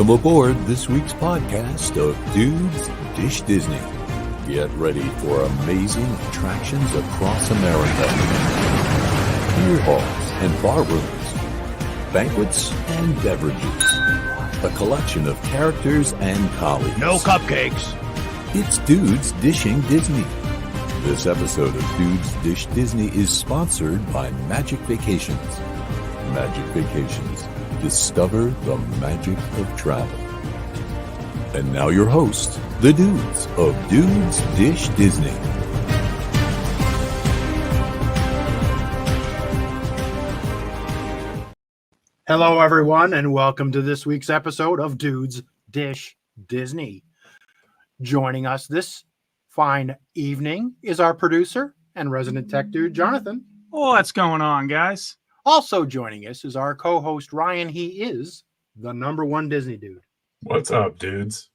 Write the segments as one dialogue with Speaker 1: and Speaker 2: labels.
Speaker 1: Welcome aboard this week's podcast of Dudes Dish Disney. Get ready for amazing attractions across America. Beer halls and bar rooms, banquets and beverages, a collection of characters and colleagues.
Speaker 2: No cupcakes.
Speaker 1: It's Dudes Dishing Disney. This episode of Dudes Dish Disney is sponsored by Magic Vacations. Magic Vacations. Discover the magic of travel. And now your hosts, the dudes of Dudes Dish Disney.
Speaker 2: Hello, everyone, and welcome to this week's episode of Dudes Dish Disney. Joining us this fine evening is our producer and resident tech dude, Jonathan.
Speaker 3: What's going on, guys?
Speaker 2: Also joining us is our co-host, Ryan. He is the number one Disney dude.
Speaker 4: What's up, dudes?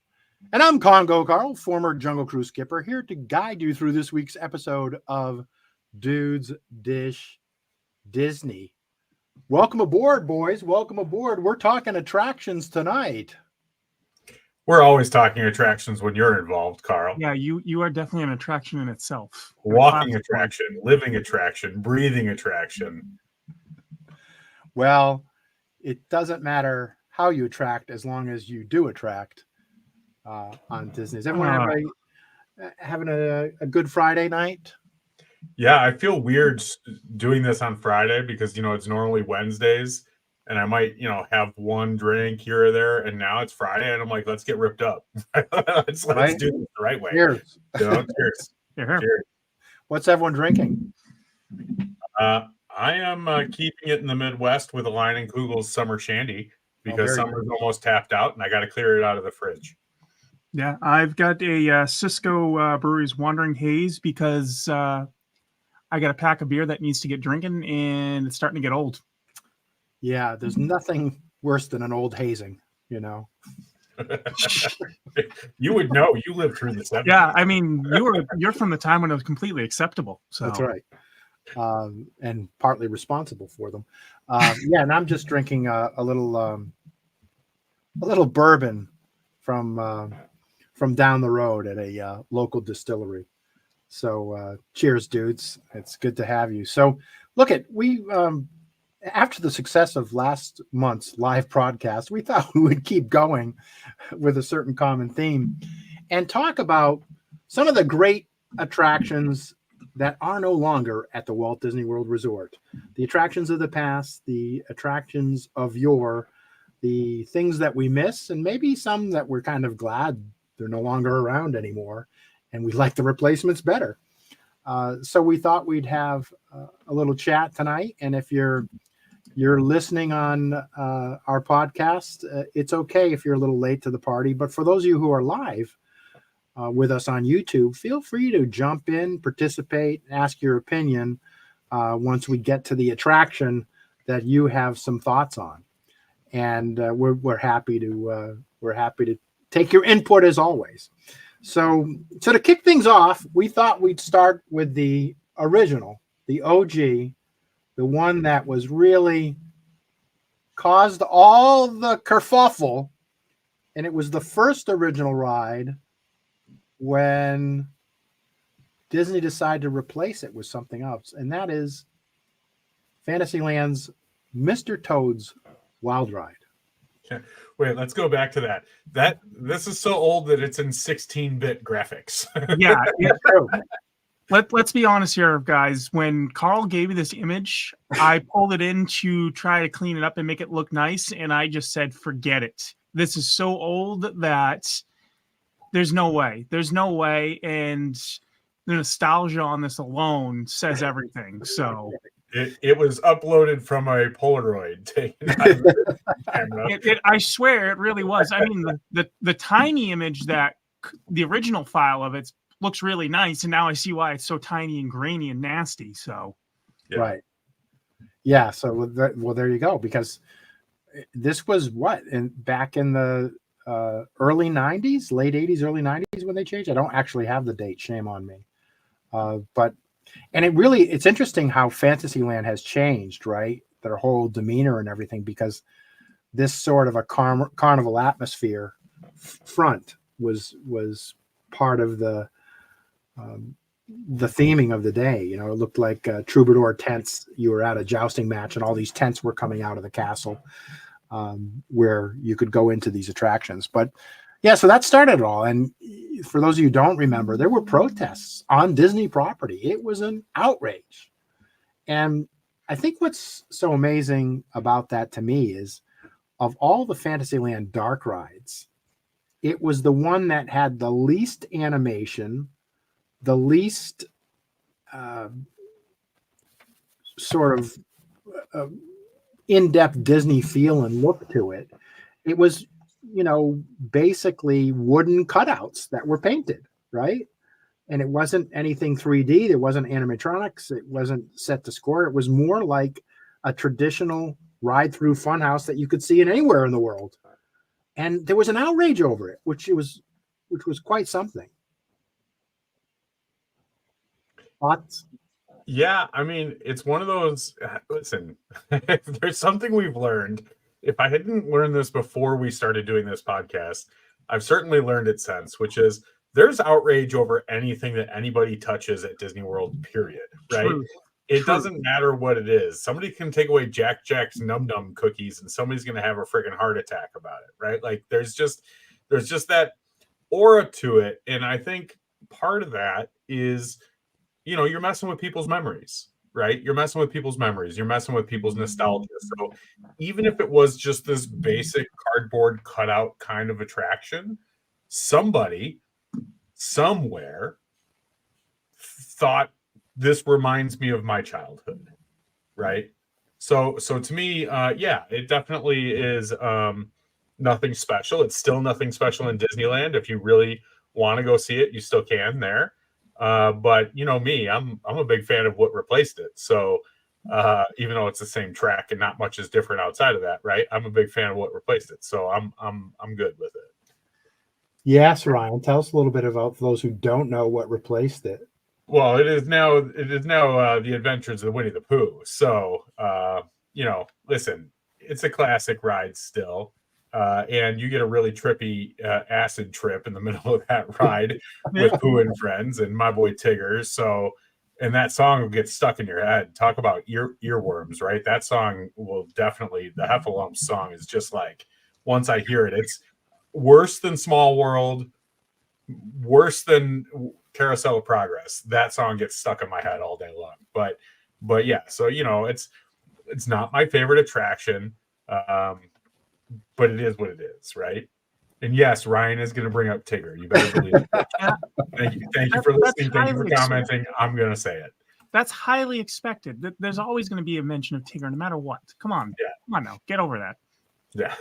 Speaker 2: And I'm Congo Carl, former Jungle Cruise skipper, here to guide you through this week's episode of Dudes Dish Disney. Welcome aboard, boys. Welcome aboard. We're talking attractions tonight.
Speaker 4: We're always talking attractions when you're involved, Carl.
Speaker 3: Yeah, you are definitely an attraction in itself.
Speaker 4: Walking attraction, living attraction, breathing attraction.
Speaker 2: Well, it doesn't matter how you attract as long as you do attract on Disney. Is everyone having a good Friday night?
Speaker 4: Yeah, I feel weird doing this on Friday because, it's normally Wednesdays and I might, have one drink here or there. And now it's Friday and I'm like, let's get ripped up. Let's do this the right way.
Speaker 2: Cheers.
Speaker 4: Cheers.
Speaker 3: Cheers.
Speaker 2: What's everyone drinking?
Speaker 4: I am keeping it in the Midwest with a line in Kugel's Summer Shandy because summer's almost tapped out and I got to clear it out of the fridge.
Speaker 3: Yeah, I've got a Cisco Brewery's Wandering Haze because I got a pack of beer that needs to get drinking and it's starting to get old.
Speaker 2: Yeah, there's nothing worse than an old hazing,
Speaker 4: You would know. You lived through the 70s.
Speaker 3: Yeah, I mean, you're from the time when it was completely acceptable. So
Speaker 2: that's right. And partly responsible for them. And I'm just drinking a little bourbon from down the road at a local distillery. So cheers, dudes. It's good to have you. So look after the success of last month's live broadcast, we thought we would keep going with a certain common theme and talk about some of the great attractions that are no longer at the Walt Disney World Resort. The attractions of the past, the attractions of the things that we miss, and maybe some that we're kind of glad they're no longer around anymore, and we like the replacements better. So we thought we'd have a little chat tonight, and if you're listening on our podcast, it's okay if you're a little late to the party, but for those of you who are live, with us on YouTube, feel free to jump in, participate, ask your opinion once we get to the attraction that you have some thoughts on, and we're happy to take your input as always. So to kick things off, we thought we'd start with the original, the OG, the one that was really caused all the kerfuffle, and it was the first original ride when Disney decided to replace it with something else, and that is Fantasyland's Mr. Toad's Wild Ride.
Speaker 4: Okay. Wait, let's go back to that. This is so old that it's in 16-bit graphics.
Speaker 3: Yeah. Let's be honest here, guys. When Carl gave me this image, I pulled it in to try to clean it up and make it look nice, and I just said, forget it. This is so old that there's no way, and the nostalgia on this alone says everything. So
Speaker 4: it was uploaded from a Polaroid taken out of the camera.
Speaker 3: I swear it really was. I mean, the tiny image that the original file of it looks really nice, and now I see why it's so tiny and grainy and nasty. So,
Speaker 4: yeah.
Speaker 2: Right, yeah. So there you go. Because this was back in the early 90s, late 80s, early 90s when they changed. I don't actually have the date. Shame on me. It's interesting how Fantasyland has changed, right? Their whole demeanor and everything, because this sort of a carnival atmosphere front was part of the theming of the day. You know, it looked like troubadour tents. You were at a jousting match, and all these tents were coming out of the castle, where you could go into these attractions. But yeah, so that started it all. And for those of you who don't remember, there were protests on Disney property. It was an outrage. And I think what's so amazing about that to me is, of all the Fantasyland dark rides, it was the one that had the least animation, the least sort of in-depth Disney feel and look to it. It was, you know, basically wooden cutouts that were painted, right? And it wasn't anything 3D. There wasn't animatronics. It wasn't set to score. It was more like a traditional ride-through funhouse that you could see in anywhere in the world. And there was an outrage over it, which was quite something. Thoughts?
Speaker 4: Yeah, I mean, it's one of those. Listen, if there's something we've learned. If I hadn't learned this before we started doing this podcast, I've certainly learned it since, which is there's outrage over anything that anybody touches at Disney World, period. Right?
Speaker 3: True.
Speaker 4: It doesn't matter what it is. Somebody can take away Jack's Num Num cookies, and somebody's going to have a freaking heart attack about it, right? Like there's just that aura to it, and I think part of that is, you know, you're messing with people's memories, right? You're messing with people's memories. You're messing with people's nostalgia. So even if it was just this basic cardboard cutout kind of attraction, somebody somewhere thought this reminds me of my childhood, right? So to me, yeah, it definitely is nothing special. It's still nothing special in Disneyland. If you really want to go see it, you still can there. But you know me, I'm a big fan of what replaced it. So even though it's the same track and not much is different outside of that, right? I'm a big fan of what replaced it. So I'm good with it.
Speaker 2: Yes, Ryan. Tell us a little bit about, for those who don't know, what replaced it.
Speaker 4: Well, it is now the Adventures of Winnie the Pooh. So you know, listen, it's a classic ride still. And you get a really trippy acid trip in the middle of that ride with Pooh and friends and my boy Tigger. So, and that song will get stuck in your head. Talk about earworms, right? That song will definitely, the Heffalump song is just like, once I hear it, it's worse than Small World, worse than Carousel of Progress. That song gets stuck in my head all day long. But yeah, so you know, it's not my favorite attraction. But it is what it is, right? And yes, Ryan is going to bring up Tigger. You better believe it. Thank you for listening. Thank you for commenting. I'm going to say it.
Speaker 3: That's highly expected. There's always going to be a mention of Tigger, no matter what. Come on, come on now, get over that.
Speaker 4: Yeah.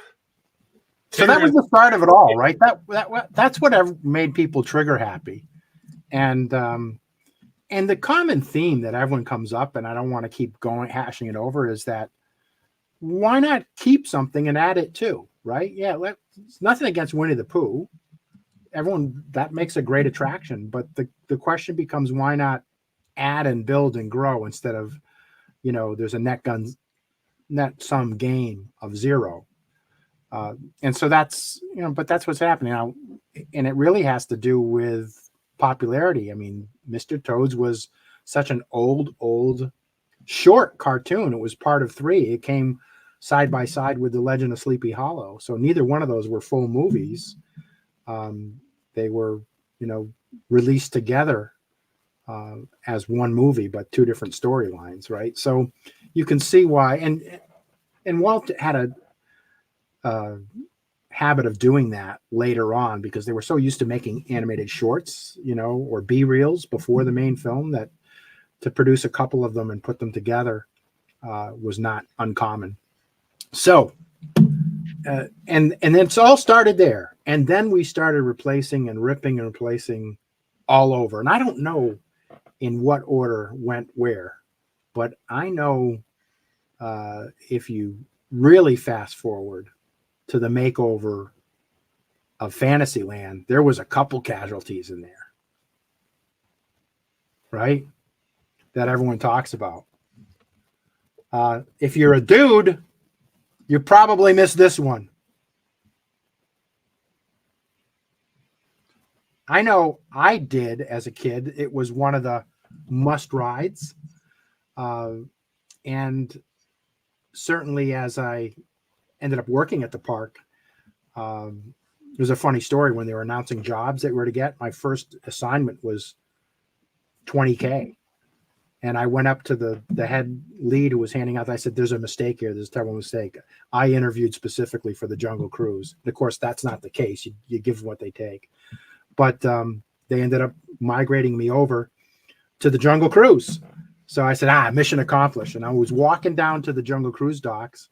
Speaker 2: So that was the start of it all, right? That's what made people trigger happy, and the common theme that everyone comes up, and I don't want to keep hashing it over, is that why not keep something and add it too, right? Yeah, it's nothing against Winnie the Pooh. Everyone, that makes a great attraction, but the question becomes, why not add and build and grow instead of, you know, there's a net sum game of zero. And so that's, you know, but that's what's happening now. And it really has to do with popularity. I mean, Mr. Toad's was such an old short cartoon. It was part of 3. It came side by side with The Legend of Sleepy Hollow. So neither one of those were full movies. They were, you know, released together as one movie, but 2 different storylines, right? So you can see why. And Walt had a habit of doing that later on, because they were so used to making animated shorts, you know, or B-reels before the main film, that to produce a couple of them and put them together was not uncommon. So, and it's all started there. And then we started replacing and ripping and replacing all over. And I don't know in what order went where, but I know if you really fast forward to the makeover of Fantasyland, there was a couple casualties in there, right? That everyone talks about. If you're a dude, You probably missed this one. I know I did as a kid. It was one of the must rides. And certainly as I ended up working at the park, it was a funny story when they were announcing jobs that we were to get. My first assignment was $20K. And I went up to the head lead who was handing out. I said, there's a mistake here. There's a terrible mistake. I interviewed specifically for the Jungle Cruise. And of course, that's not the case. You give what they take. But they ended up migrating me over to the Jungle Cruise. So I said, mission accomplished. And I was walking down to the Jungle Cruise docks.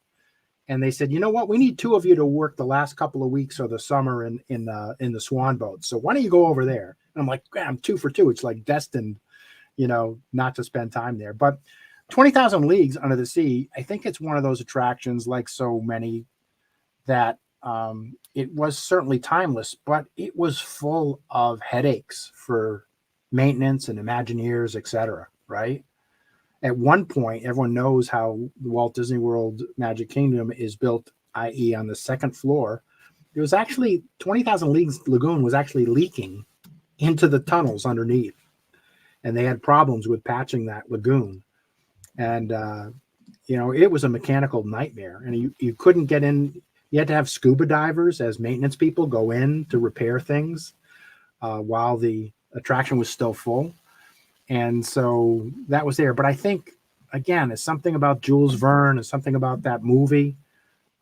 Speaker 2: And they said, you know what? We need 2 of you to work the last couple of weeks of the summer in the Swan boat. So why don't you go over there? And I'm like, I'm 2 for 2. It's like destined, not to spend time there. But 20,000 Leagues Under the Sea, I think it's one of those attractions, like so many, that it was certainly timeless, but it was full of headaches for maintenance and Imagineers, etc. Right? At one point, everyone knows how Walt Disney World Magic Kingdom is built, i.e. on the second floor. It was actually 20,000 Leagues Lagoon was actually leaking into the tunnels underneath. And they had problems with patching that lagoon. And, it was a mechanical nightmare. And you couldn't get in. You had to have scuba divers as maintenance people go in to repair things while the attraction was still full. And so that was there. But I think, again, it's something about Jules Verne, it's something about that movie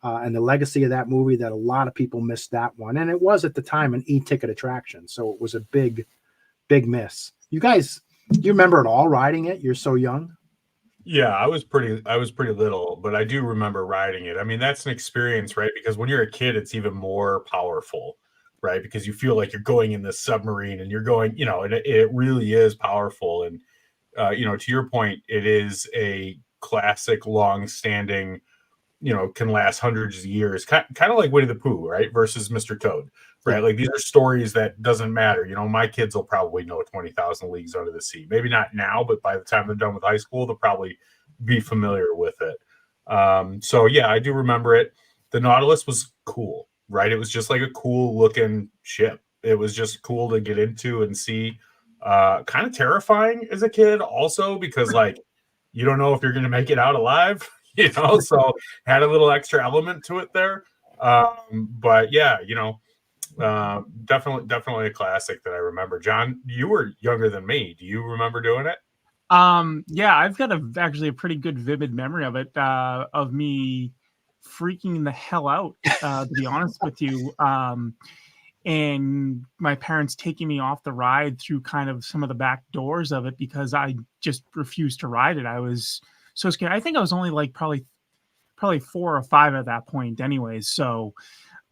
Speaker 2: and the legacy of that movie that a lot of people missed that one. And it was at the time an e-ticket attraction. So it was a big, big miss. You guys, do you remember it all riding it? You're so young.
Speaker 4: Yeah, I was pretty little, but I do remember riding it. I mean, that's an experience, right? Because when you're a kid, it's even more powerful, right? Because you feel like you're going in this submarine and you're going, and it really is powerful. And, to your point, it is a classic, long-standing, can last hundreds of years, kind of like Winnie the Pooh, right? Versus Mr. Toad, right? Like these are stories that doesn't matter. My kids will probably know 20,000 Leagues Under the Sea. Maybe not now, but by the time they're done with high school, they'll probably be familiar with it. So yeah, I do remember it. The Nautilus was cool, right? It was just like a cool looking ship. It was just cool to get into and see. Kind of terrifying as a kid also, because like, you don't know if you're going to make it out alive. So had a little extra element to it there. But yeah, definitely a classic that I remember. John, you were younger than me. Do you remember doing it?
Speaker 3: Yeah, I've got actually a pretty good vivid memory of it, of me freaking the hell out, to be honest with you. And my parents taking me off the ride through kind of some of the back doors of it because I just refused to ride it. I was so scared. I think I was only like probably 4 or 5 at that point anyways. So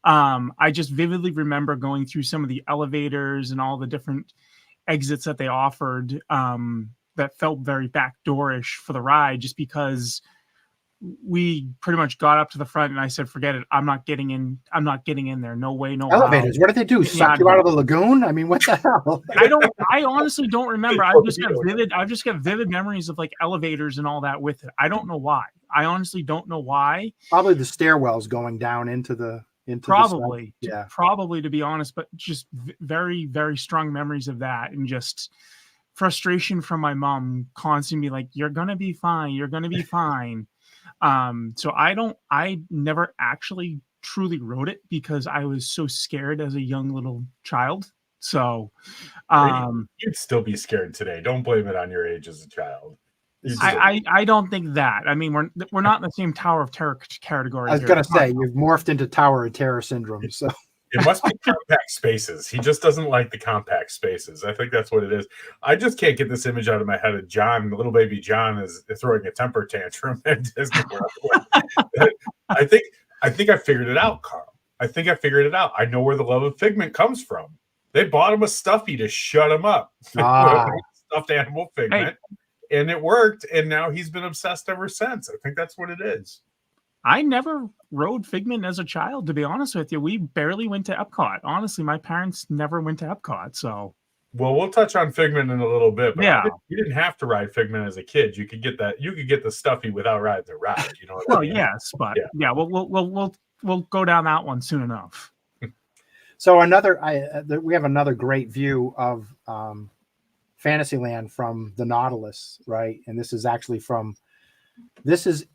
Speaker 3: I just vividly remember going through some of the elevators and all the different exits that they offered that felt very backdoorish for the ride, just because we pretty much got up to the front and I said, forget it. I'm not getting in there. No way, no
Speaker 2: elevators.
Speaker 3: how.
Speaker 2: What did they do? Suck you out of the lagoon? I mean, what the hell?
Speaker 3: I honestly don't remember. I've just got vivid memories of like elevators and all that with it. I don't know why. I honestly don't know why.
Speaker 2: Probably the stairwells going down into the
Speaker 3: probably.
Speaker 2: Yeah.
Speaker 3: Probably, to be honest, but just very, very strong memories of that, and just frustration from my mom constantly like, you're gonna be fine. You're gonna be fine. So I never actually truly wrote it because I was so scared as a young little child. So
Speaker 4: you'd still be scared today. Don't blame it on your age as a child.
Speaker 3: I don't think that. I mean, we're not in the same Tower of Terror category.
Speaker 2: I was gonna say you've morphed into Tower of Terror syndrome. So
Speaker 4: it must be compact spaces. He just doesn't like the compact spaces. I think that's what it is. I just can't get this image out of my head of John, little baby John, is throwing a temper tantrum at Disney World. I think I figured it out, Carl. I think I figured it out. I know where the love of Figment comes from. They bought him a stuffy to shut him up. Stuffed animal Figment. Hey. And it worked. And now he's been obsessed ever since. I think that's what it is.
Speaker 3: I never rode Figment as a child, to be honest with you. We barely went to Epcot. Honestly, my parents never went to Epcot. So
Speaker 4: Well, we'll touch on Figment in a little bit, but
Speaker 3: Yeah.
Speaker 4: you didn't have to ride Figment as a kid. You could get that. You could get the Stuffy without riding the ride. You know what I
Speaker 3: Well,
Speaker 4: mean?
Speaker 3: yes, but
Speaker 4: Yeah.
Speaker 3: yeah, we'll go down that one soon enough.
Speaker 2: So we have another great view of Fantasyland from the Nautilus, right? And this is actually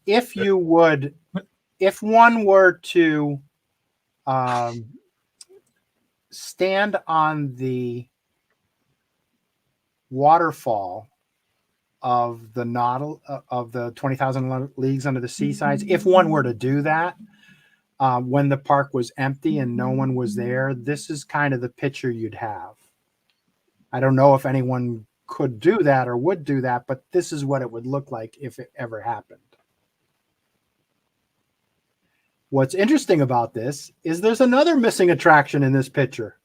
Speaker 2: if one were to stand on the waterfall of the of the 20,000 Leagues Under the Sea sides, if one were to do that, when the park was empty and no one was there, this is kind of the picture you'd have. I don't know if anyone could do that or would do that, but this is what it would look like if it ever happened. What's interesting about this is there's another missing attraction in this picture.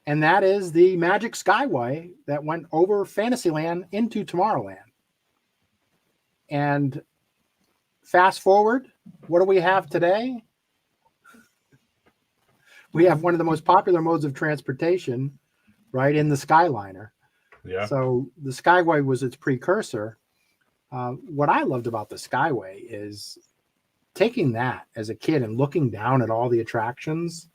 Speaker 2: And that is the Magic Skyway that went over Fantasyland into Tomorrowland. And fast forward, what do we have today? We have one of the most popular modes of transportation, right, in the Skyliner.
Speaker 4: Yeah.
Speaker 2: So the Skyway was its precursor. What I loved about the Skyway is taking that as a kid and looking down at all the attractions,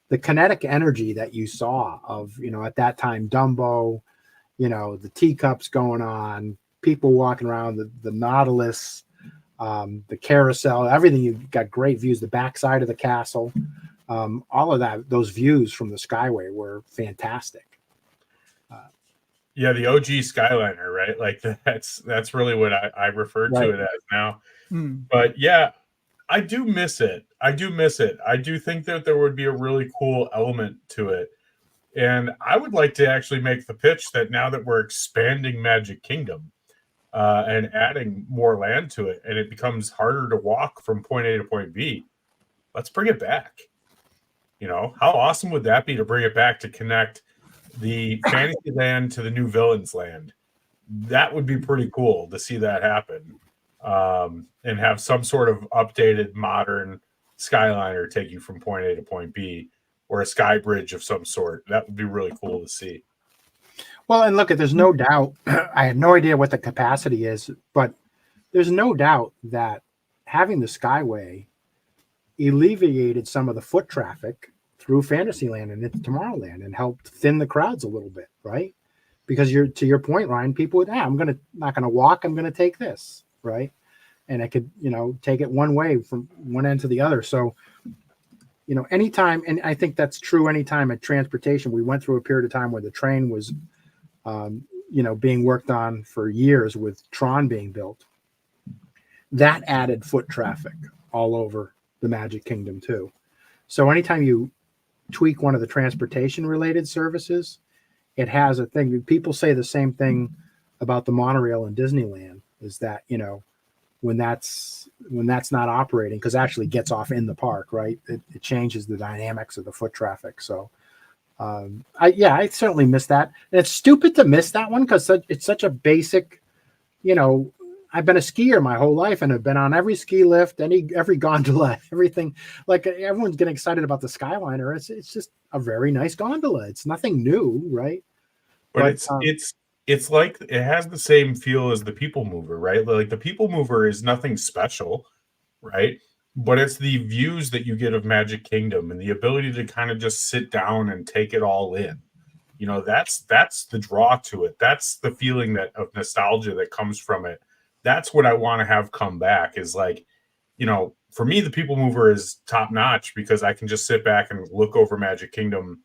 Speaker 2: the kinetic energy that you saw of, at that time, Dumbo, the teacups going on, people walking around, the Nautilus, the carousel, everything. You got great views, the backside of the castle, all of that, those views from the Skyway were fantastic.
Speaker 4: Yeah, the OG Skyliner, right? Like that's really what I refer to it as now. But yeah, I do miss it. I do think that there would be a really cool element to it. And I would like to actually make the pitch that now that we're expanding Magic Kingdom and adding more land to it, and it becomes harder to walk from point A to point B, let's bring it back. How awesome would that be to bring it back to connect the Fantasyland to the New Villains Land? That would be pretty cool to see that happen. And have some sort of updated modern Skyliner take you from point A to point B, or a sky bridge of some sort. That would be really cool to see.
Speaker 2: Well, and look, there's no doubt, I had no idea what the capacity is, but there's no doubt that having the Skyway alleviated some of the foot traffic through Fantasyland and into Tomorrowland and helped thin the crowds a little bit, right? Because to your point, Ryan, people would, I'm not gonna walk, I'm gonna take this, right? And I could, take it one way from one end to the other. So, anytime, and I think that's true anytime at transportation, we went through a period of time where the train was, being worked on for years with Tron being built. That added foot traffic all over the Magic Kingdom too. So anytime you tweak one of the transportation related services, it has a thing. People say the same thing about the monorail in Disneyland, is that, when that's not operating, because actually gets off in the park, right? It changes the dynamics of the foot traffic. So I certainly miss that. And it's stupid to miss that one because it's such a basic, I've been a skier my whole life and have been on every ski lift, every gondola, everything. Like everyone's getting excited about the Skyliner. It's just a very nice gondola. It's nothing new, right?
Speaker 4: But it's like it has the same feel as the People Mover, right? Like the People Mover is nothing special, right? But it's the views that you get of Magic Kingdom and the ability to kind of just sit down and take it all in. That's the draw to it. That's the feeling of nostalgia that comes from it. That's what I want to have come back, is like, for me, the People Mover is top notch because I can just sit back and look over Magic Kingdom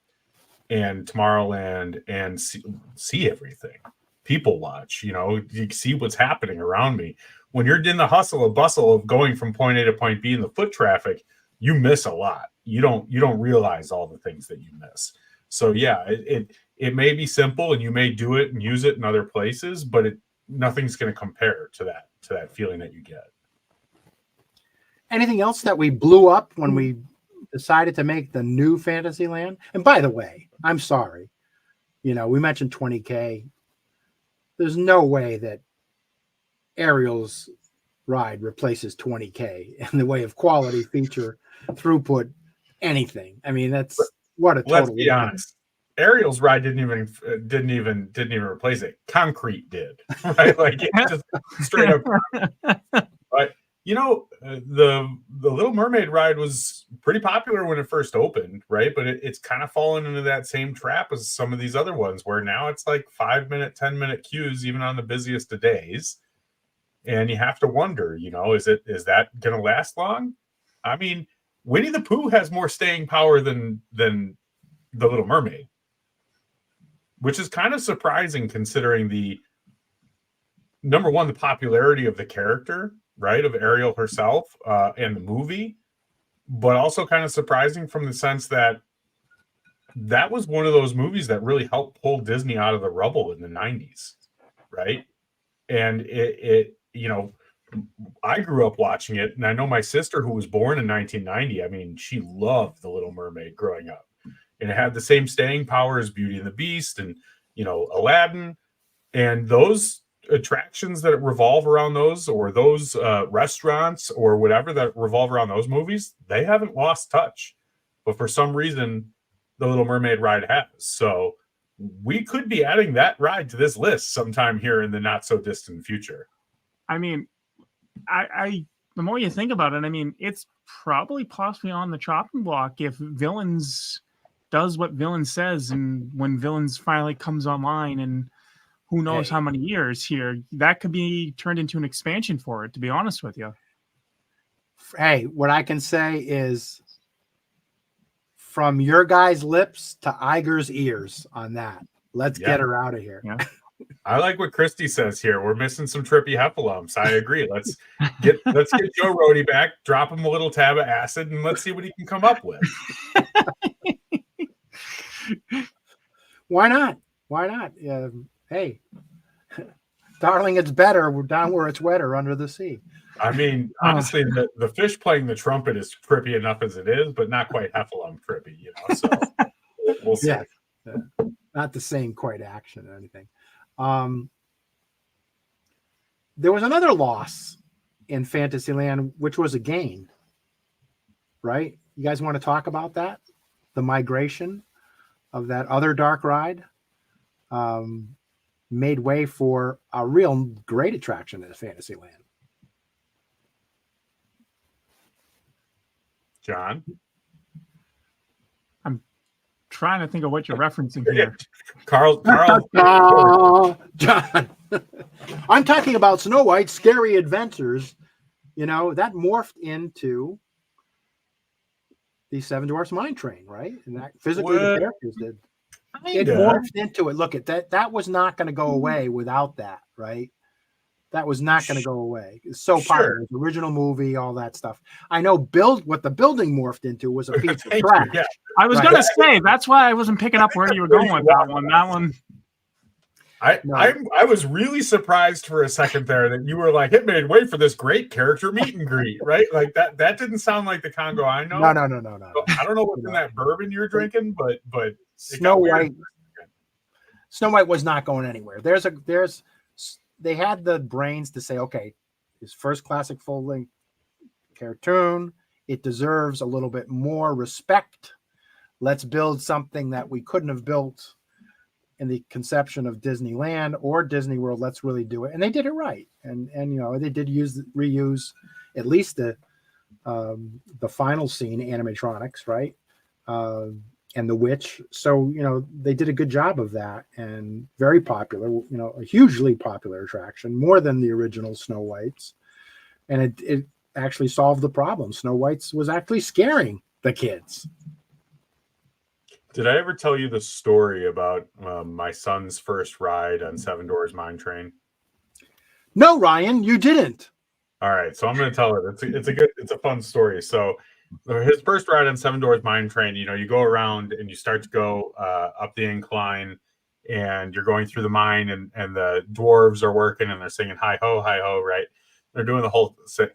Speaker 4: and Tomorrowland and see everything. People watch, you see what's happening around me. When you're in the hustle and bustle of going from point A to point B in the foot traffic, you miss a lot. You don't realize all the things that you miss. So yeah, it may be simple and you may do it and use it in other places, but nothing's going to compare to that feeling that you get.
Speaker 2: Anything else that we blew up when we decided to make the new Fantasyland? And by the way, I'm sorry, we mentioned 20K. There's no way that Ariel's ride replaces 20K in the way of quality, feature, throughput, anything. I mean, that's what a total.
Speaker 4: Let's be honest. Ariel's ride didn't even replace it. Concrete did, right? Like it just straight up. But the Little Mermaid ride was pretty popular when it first opened, right? But it's kind of fallen into that same trap as some of these other ones, where now it's like 5-minute, 10-minute queues, even on the busiest of days. And you have to wonder, is that going to last long? I mean, Winnie the Pooh has more staying power than the Little Mermaid, which is kind of surprising considering the number one, the popularity of the character, right, of Ariel herself and the movie, but also kind of surprising from the sense that was one of those movies that really helped pull Disney out of the rubble in the 90s, right? And I grew up watching it, and I know my sister, who was born in 1990, I mean, she loved The Little Mermaid growing up. And it had the same staying power as Beauty and the Beast and, Aladdin. And those attractions that revolve around those, or those restaurants or whatever that revolve around those movies, they haven't lost touch. But for some reason, the Little Mermaid ride has. So we could be adding that ride to this list sometime here in the not so distant future.
Speaker 3: I mean, I the more you think about it, I mean, it's probably possibly on the chopping block if Villains does what Villains says, and when Villains finally comes online, and who knows how many years here, that could be turned into an expansion for it, to be honest with you.
Speaker 2: Hey, what I can say is, from your guy's lips to Iger's ears on that. Let's get her out of here.
Speaker 3: Yeah.
Speaker 4: I like what Christy says here. We're missing some trippy heffalumps. I agree. Let's get Joe Rohde back, drop him a little tab of acid, and let's see what he can come up with.
Speaker 2: Why not? Why not? Hey, darling, it's better. We're down where it's wetter under the sea.
Speaker 4: I mean, honestly, the fish playing the trumpet is trippy enough as it is, but not quite heffalump trippy, So we'll see.
Speaker 2: Yeah. Not the same quite action or anything. There was another loss in Fantasyland, which was a gain, right? You guys want to talk about that? The migration of that other dark ride made way for a real great attraction in Fantasyland.
Speaker 4: John?
Speaker 3: I'm trying to think of what you're referencing here.
Speaker 4: Carl.
Speaker 2: John. I'm talking about Snow White's Scary Adventures. That morphed into the Seven Dwarfs Mine Train, right? And that physically the characters did. It morphed into it. Look at that. That was not going to go away without that, right? That was not going to go away. It's so popular. The original movie, all that stuff. I know what the building morphed into was a piece of trash.
Speaker 4: Yeah.
Speaker 3: I was going to say, that's why I wasn't picking up where you were going with that one. That one.
Speaker 4: I was really surprised for a second there that you were like, it made way for this great character meet and greet, right? Like that didn't sound like the Congo I know.
Speaker 2: No.
Speaker 4: I don't know what's in that bourbon you're drinking, but
Speaker 2: Snow White was not going anywhere. They had the brains to say, okay, his first classic full-length cartoon, it deserves a little bit more respect. Let's build something that we couldn't have built in the conception of Disneyland or Disney World. Let's really do it. And they did it right. And they did reuse at least the final scene animatronics, right? And the witch. So, they did a good job of that, and very popular, a hugely popular attraction, more than the original Snow White's. And it actually solved the problem. Snow White's was actually scaring the kids.
Speaker 4: Did I ever tell you the story about my son's first ride on Seven Dwarfs Mine Train?
Speaker 2: No, Ryan, you didn't.
Speaker 4: All right, so I'm going to tell it. It's a fun story. So his first ride on Seven Dwarfs Mine Train, you go around and you start to go up the incline, and you're going through the mine, and the dwarves are working, and they're singing hi ho, right? They're doing the whole thing.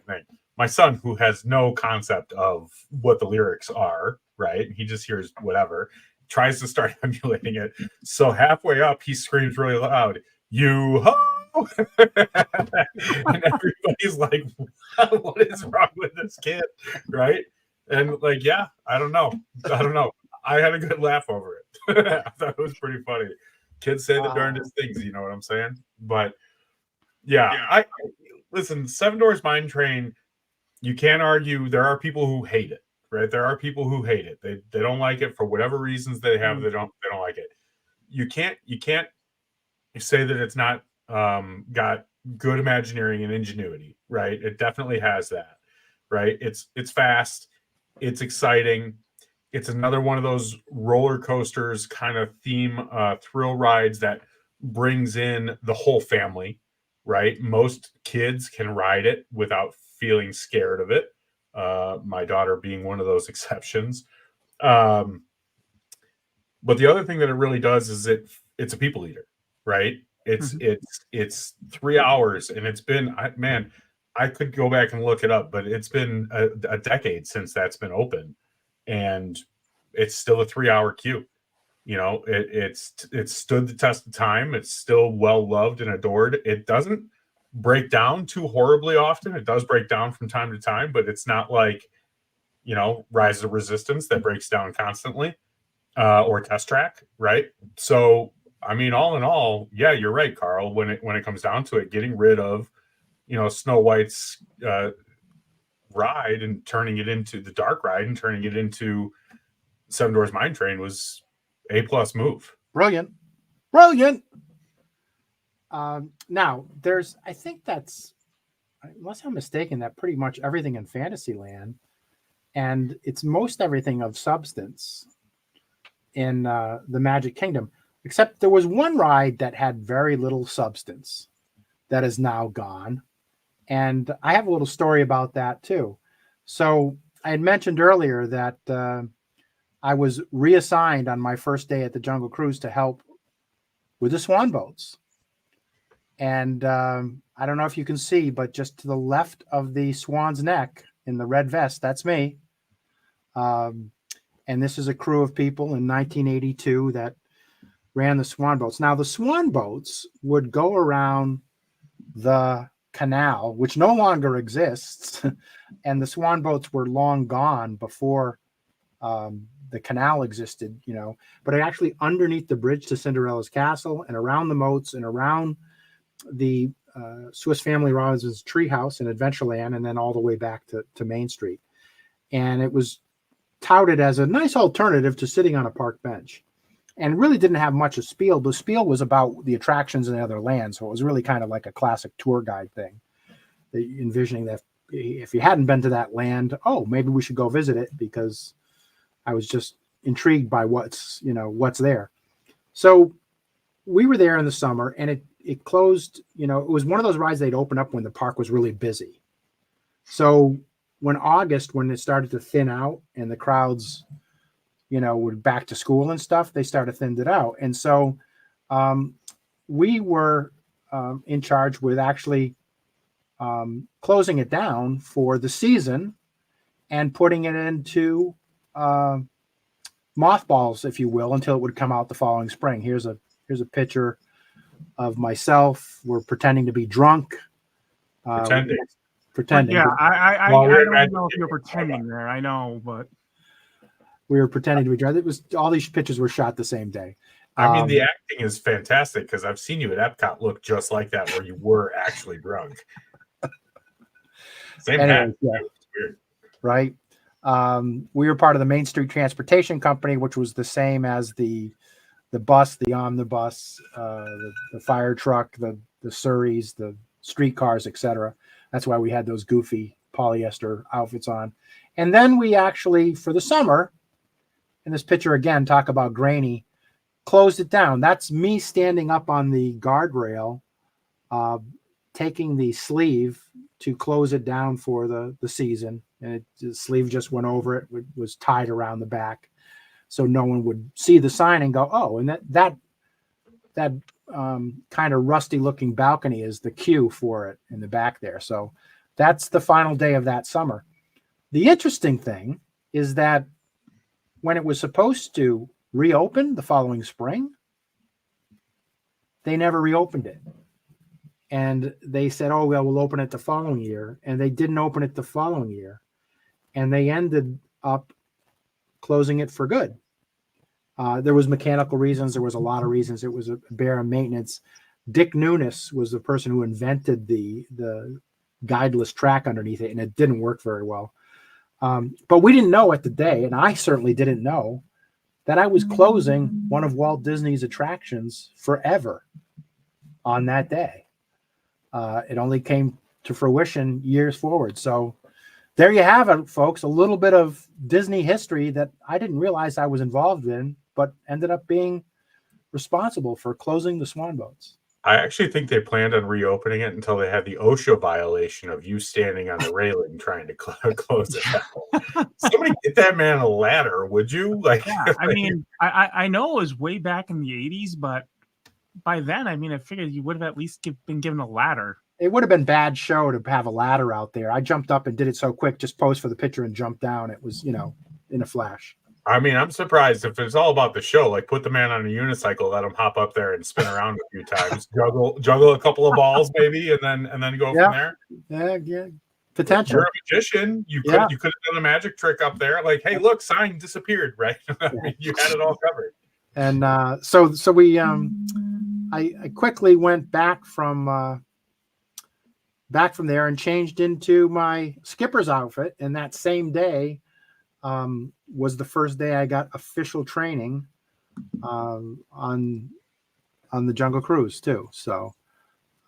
Speaker 4: My son, who has no concept of what the lyrics are, right? He just hears whatever, tries to start emulating it. So halfway up, he screams really loud, "You ho!" And everybody's like, what is wrong with this kid, right? And like, yeah, I don't know. I had a good laugh over it. I thought it was pretty funny. Kids say the darndest things, you know what I'm saying? But yeah, I listen, Seven Doors Mine Train, you can't argue. There are people who hate it, right? There are people who hate it. They don't like it for whatever reasons they have. They don't like it. You can't say that it's not got good Imagineering and ingenuity, right? It definitely has that, right? It's fast, it's exciting. It's another one of those roller coasters kind of theme thrill rides that brings in the whole family, right? Most kids can ride it without feeling scared of it. My daughter being one of those exceptions. But the other thing that it really does is it's a people eater, right? It's 3 hours, and it's been I could go back and look it up, but it's been a decade since that's been open, and it's still a 3-hour queue. You know, it's stood the test of time. It's still well loved and adored. It doesn't break down too horribly often. It does break down from time to time, but it's not like, you know, Rise of Resistance that breaks down constantly, or Test Track, right? So, I mean, all in all, yeah, you're right, Carl. When it comes down to it, getting rid of, you know, Snow White's ride and turning it into the dark ride and turning it into Seven Doors Mine Train was A+ move.
Speaker 2: Brilliant. Now, I think that's, unless I'm mistaken, that pretty much everything in Fantasyland, and it's most everything of substance in the Magic Kingdom, except there was one ride that had very little substance that is now gone. And I have a little story about that too. So I had mentioned earlier that I was reassigned on my first day at the Jungle Cruise to help with the swan boats. And I don't know if you can see, but just to the left of the swan's neck in the red vest, that's me. And this is a crew of people in 1982 that ran the swan boats. Now, the swan boats would go around the canal, which no longer exists. And the swan boats were long gone before the canal existed, you know, but actually underneath the bridge to Cinderella's castle and around the moats and around the Swiss Family Robinson's treehouse in Adventureland, and then all the way back to Main Street. And it was touted as a nice alternative to sitting on a park bench, and really didn't have much of spiel. The spiel was about the attractions in the other land, so it was really kind of like a classic tour guide thing, envisioning that if you hadn't been to that land, oh, maybe we should go visit it, because I was just intrigued by what's there. So we were there in the summer, and it closed, you know, it was one of those rides they'd open up when the park was really busy. So when it started to thin out and the crowds, you know, were back to school and stuff, they started thinned it out. And so we were in charge with actually closing it down for the season and putting it into mothballs, if you will, until it would come out the following spring. Here's a picture of myself. We're pretending to be drunk. Pretending.
Speaker 3: Yeah, I don't know if you're pretending there. I know, but
Speaker 2: we were pretending to be drunk. It was, all these pictures were shot the same day.
Speaker 4: I mean, the acting is fantastic, because I've seen you at Epcot look just like that, where you were actually drunk. Same hat. Yeah. Weird.
Speaker 2: Right. We were part of the Main Street Transportation Company, which was the same as the bus, the omnibus, the fire truck, the Surreys, the streetcars, etc. That's why we had those goofy polyester outfits on. And then we actually, for the summer, in this picture again, talk about grainy, closed it down. That's me standing up on the guardrail, taking the sleeve to close it down for the season. And the sleeve just went over it, was tied around the back, so no one would see the sign and go, oh, and that kind of rusty looking balcony is the queue for it in the back there. So that's the final day of that summer. The interesting thing is that when it was supposed to reopen the following spring, they never reopened it. And they said, oh, well, we'll open it the following year. And they didn't open it the following year. And they ended up closing it for good. There was mechanical reasons. There was a lot of reasons. It was a bare maintenance. Dick Nunes was the person who invented the guideless track underneath it, and it didn't work very well. But we didn't know at the day, and I certainly didn't know, that I was closing one of Walt Disney's attractions forever on that day. It only came to fruition years forward. So there you have it, folks. A little bit of Disney history that I didn't realize I was involved in, but ended up being responsible for closing the Swan boats.
Speaker 4: I actually think they planned on reopening it until they had the OSHA violation of you standing on the railing trying to close it. Somebody get that man a ladder, would you? Like,
Speaker 3: yeah, I mean, I know it was way back in the 80s, but by then, I mean, I figured you would have at least been given a ladder.
Speaker 2: It would have been bad show to have a ladder out there. I jumped up and did it so quick, just posed for the picture and jumped down. It was, in a flash.
Speaker 4: I mean, I'm surprised if it's all about the show. Like, put the man on a unicycle, let him hop up there and spin around a few times, juggle a couple of balls, maybe, and then go from there.
Speaker 2: Yeah, potential.
Speaker 4: You're a magician. You could have done a magic trick up there. Like, hey, look, sign disappeared, right? I mean, you had it all covered.
Speaker 2: And so we, I quickly went back from there and changed into my skipper's outfit, and that same day was the first day I got official training on the Jungle Cruise too. So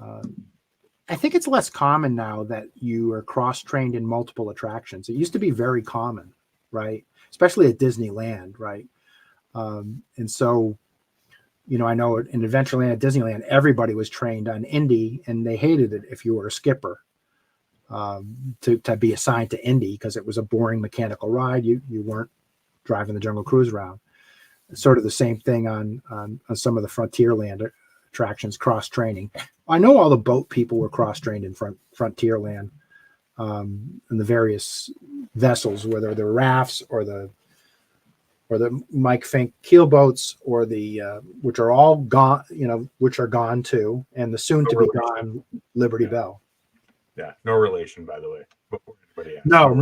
Speaker 2: I think it's less common now that you are cross-trained in multiple attractions. It used to be very common, right? Especially at Disneyland, right? And so, I know in Adventureland at Disneyland, everybody was trained on Indy, and they hated it if you were a skipper. To be assigned to Indy because it was a boring mechanical ride. You weren't driving the Jungle Cruise around. Sort of the same thing on some of the Frontierland attractions, cross training. I know all the boat people were cross trained in Frontierland, in the various vessels, whether they're rafts or the Mike Fink keel boats, or the which are all gone, which are gone too, and the soon to be gone Liberty Bell.
Speaker 4: Yeah, no relation, by the way. Before anybody asks.
Speaker 2: No,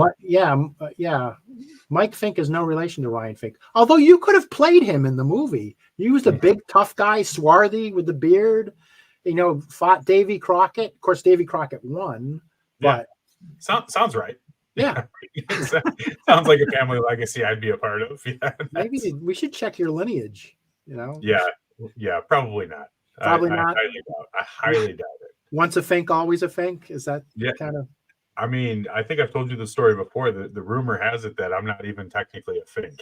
Speaker 2: Mike Fink is no relation to Ryan Fink. Although you could have played him in the movie. You was a big tough guy, swarthy with the beard. Fought Davy Crockett. Of course, Davy Crockett won. But
Speaker 4: sounds right.
Speaker 2: Yeah,
Speaker 4: sounds like a family legacy I'd be a part of. Yeah,
Speaker 2: maybe we should check your lineage.
Speaker 4: Yeah, probably not.
Speaker 2: Probably not.
Speaker 4: I highly doubt it.
Speaker 2: Once a Fink, always a Fink. Is that kind of?
Speaker 4: I mean, I think I've told you the story before. The rumor has it that I'm not even technically a Fink.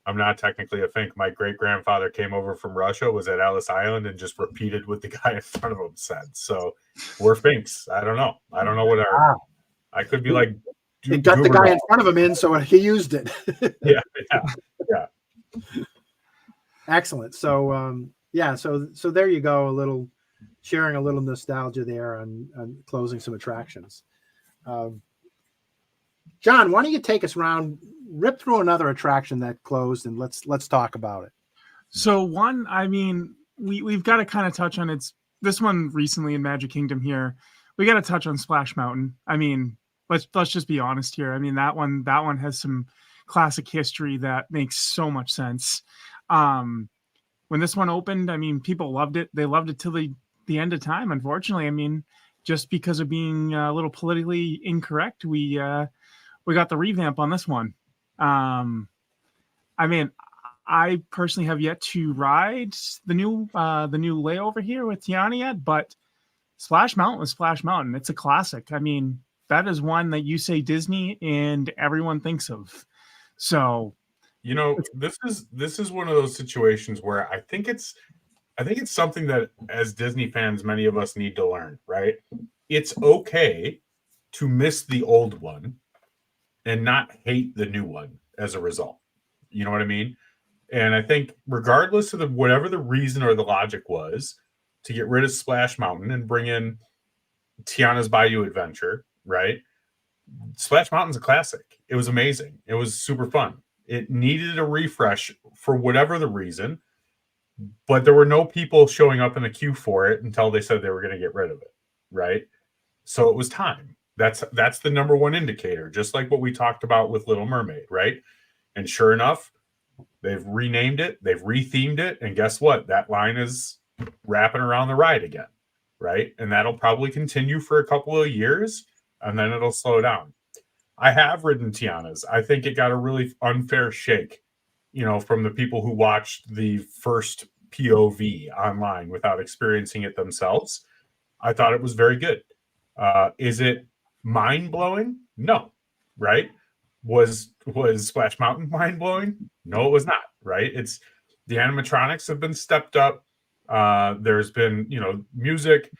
Speaker 4: I'm not technically a Fink. My great grandfather came over from Russia, was at Ellis Island, and just repeated what the guy in front of him said. So we're Finks. I don't know. What our. I could be like.
Speaker 2: He got the guy in front of him in, so he used it.
Speaker 4: Yeah.
Speaker 2: Excellent. So so there you go. Sharing a little nostalgia there on closing some attractions. John, why don't you take us around, rip through another attraction that closed, and let's talk about it.
Speaker 3: So one, I mean, we've got to kind of touch on this one recently in Magic Kingdom here. We got to touch on Splash Mountain. I mean, let's just be honest here. I mean, that one has some classic history that makes so much sense. When this one opened, I mean, people loved it. They loved it till the end of time. Unfortunately, I mean, just because of being a little politically incorrect, we got the revamp on this one. I mean, I personally have yet to ride the new layover here with Tiana yet, but Splash Mountain was Splash Mountain. It's a classic. I mean, that is one that you say Disney and everyone thinks of. So,
Speaker 4: this is one of those situations where I think it's something that as Disney fans, many of us need to learn, right? It's okay to miss the old one and not hate the new one as a result. You know what I mean? And I think regardless of whatever the reason or the logic was to get rid of Splash Mountain and bring in Tiana's Bayou Adventure, right? Splash Mountain's a classic. It was amazing. It was super fun. It needed a refresh for whatever the reason. But there were no people showing up in the queue for it until they said they were going to get rid of it, right? So it was time. That's the number one indicator, just like what we talked about with Little Mermaid, right? And sure enough, They've renamed it, they've rethemed it, and guess what? That line is wrapping around the ride again, right? And that'll probably continue for a couple of years, and then it'll slow down. I have ridden Tiana's. I think it got a really unfair shake, from the people who watched the first POV online without experiencing it themselves. I thought it was very good. Is it mind-blowing? No, right? Was Splash Mountain mind-blowing? No, it was not, right? It's the animatronics have been stepped up. There's been, music.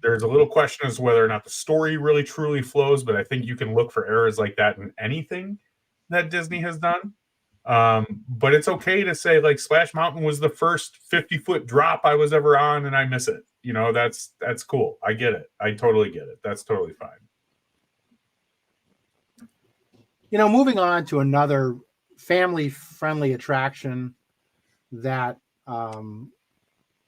Speaker 4: There's a little question as to whether or not the story really truly flows, but I think you can look for errors like that in anything that Disney has done. But it's okay to say, like, Splash Mountain was the first 50-foot drop I was ever on, and I miss it. That's cool. I get it. I totally get it. That's totally fine.
Speaker 2: Moving on to another family-friendly attraction that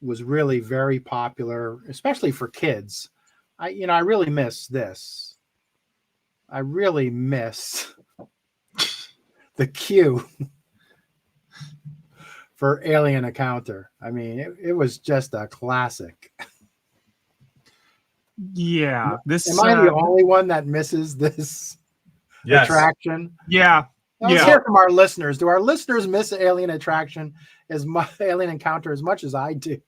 Speaker 2: was really very popular, especially for kids. I really miss this. I really miss the queue for Alien Encounter. I mean, it was just a classic.
Speaker 3: Yeah.
Speaker 2: Am I the only one that misses this attraction?
Speaker 3: Yeah.
Speaker 2: Let's hear from our listeners. Do our listeners miss Alien Attraction Alien Encounter as much as I do?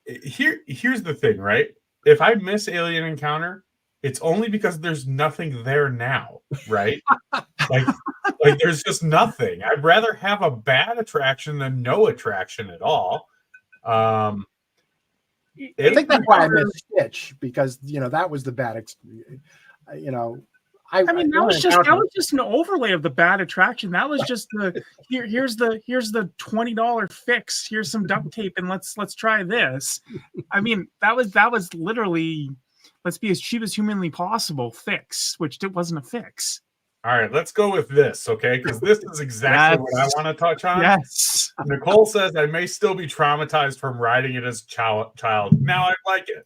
Speaker 4: Here's the thing, right? If I miss Alien Encounter, it's only because there's nothing there now, right? like there's just nothing. I'd rather have a bad attraction than no attraction at all.
Speaker 2: I think that's why I miss Stitch, because that was the bad experience.
Speaker 3: I mean, that was just an overlay of the bad attraction. That was just here's the $20 fix. Here's some duct tape, and let's try this. I mean, that was literally, let's be as cheap as humanly possible fix, which it wasn't a fix.
Speaker 4: All right, let's go with this, okay? Because this is exactly what I want to touch on.
Speaker 3: Yes.
Speaker 4: Nicole says, I may still be traumatized from riding it as a child. Now I like it.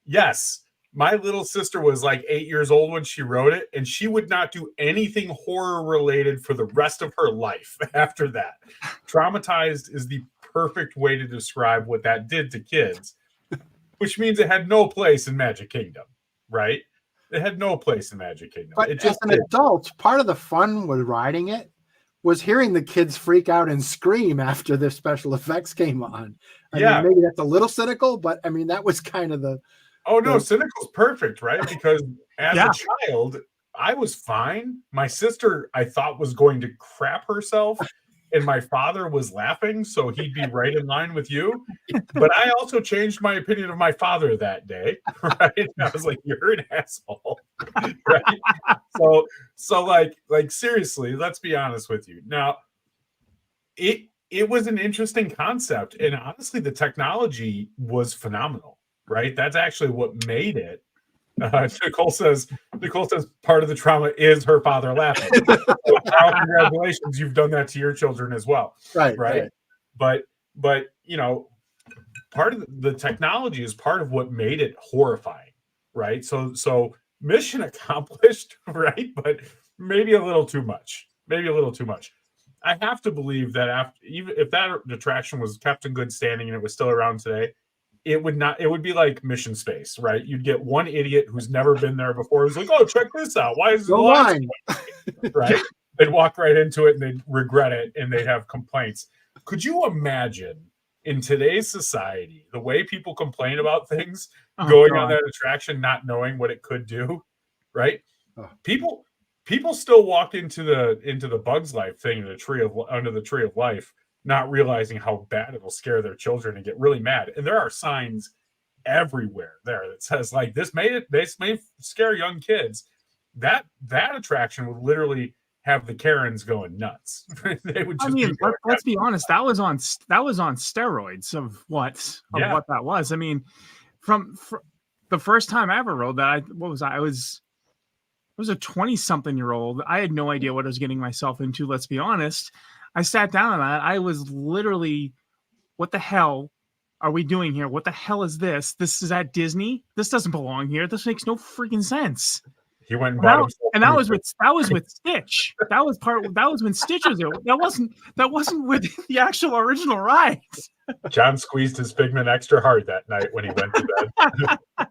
Speaker 4: Yes. My little sister was like 8 years old when she rode it, and she would not do anything horror related for the rest of her life after that. Traumatized is the perfect way to describe what that did to kids, which means it had no place in Magic Kingdom, right? It had no place in Magic Kingdom.
Speaker 2: But as an adult, part of the fun with riding it was hearing the kids freak out and scream after the special effects came on. I mean, maybe that's a little cynical, but I mean, that was kind of the...
Speaker 4: Oh, no, cynical's perfect, right? Because as a child, I was fine. My sister, I thought, was going to crap herself, and my father was laughing, so he'd be right in line with you. But I also changed my opinion of my father that day, right? I was like, you're an asshole, right? So like seriously, let's be honest with you. Now, it was an interesting concept, and honestly, the technology was phenomenal. Right, that's actually what made it. Nicole says part of the trauma is her father laughing. Congratulations, you've done that to your children as well. Right. But part of the technology is part of what made it horrifying. Right. So mission accomplished. Right, but maybe a little too much. I have to believe that even if that attraction was kept in good standing and it was still around today, it would be like Mission Space, right? You'd get one idiot who's never been there before who's like, oh, check this out. Why is it
Speaker 2: line?
Speaker 4: Right? They'd walk right into it and they'd regret it and they'd have complaints. Could you imagine in today's society the way people complain about things going on that attraction, not knowing what it could do? Right? People still walk into the Bugs Life thing under the Tree of Life, not realizing how bad it'll scare their children and get really mad. And there are signs everywhere there that says, like, this may scare young kids. That attraction would literally have the Karens going nuts. They would just
Speaker 3: let's be honest, that was on steroids of what that was. I mean, from the first time I ever rode that, I was a 20-something-year-old. I had no idea what I was getting myself into, let's be honest. I sat down on that. I was literally, what the hell are we doing here? What the hell is this? This is at Disney? This doesn't belong here. This makes no freaking sense.
Speaker 4: He went and bought himself.
Speaker 3: And that was with Stitch. That was when Stitch was there. That wasn't with the actual original ride.
Speaker 4: John squeezed his Figment extra hard that night when he went to bed.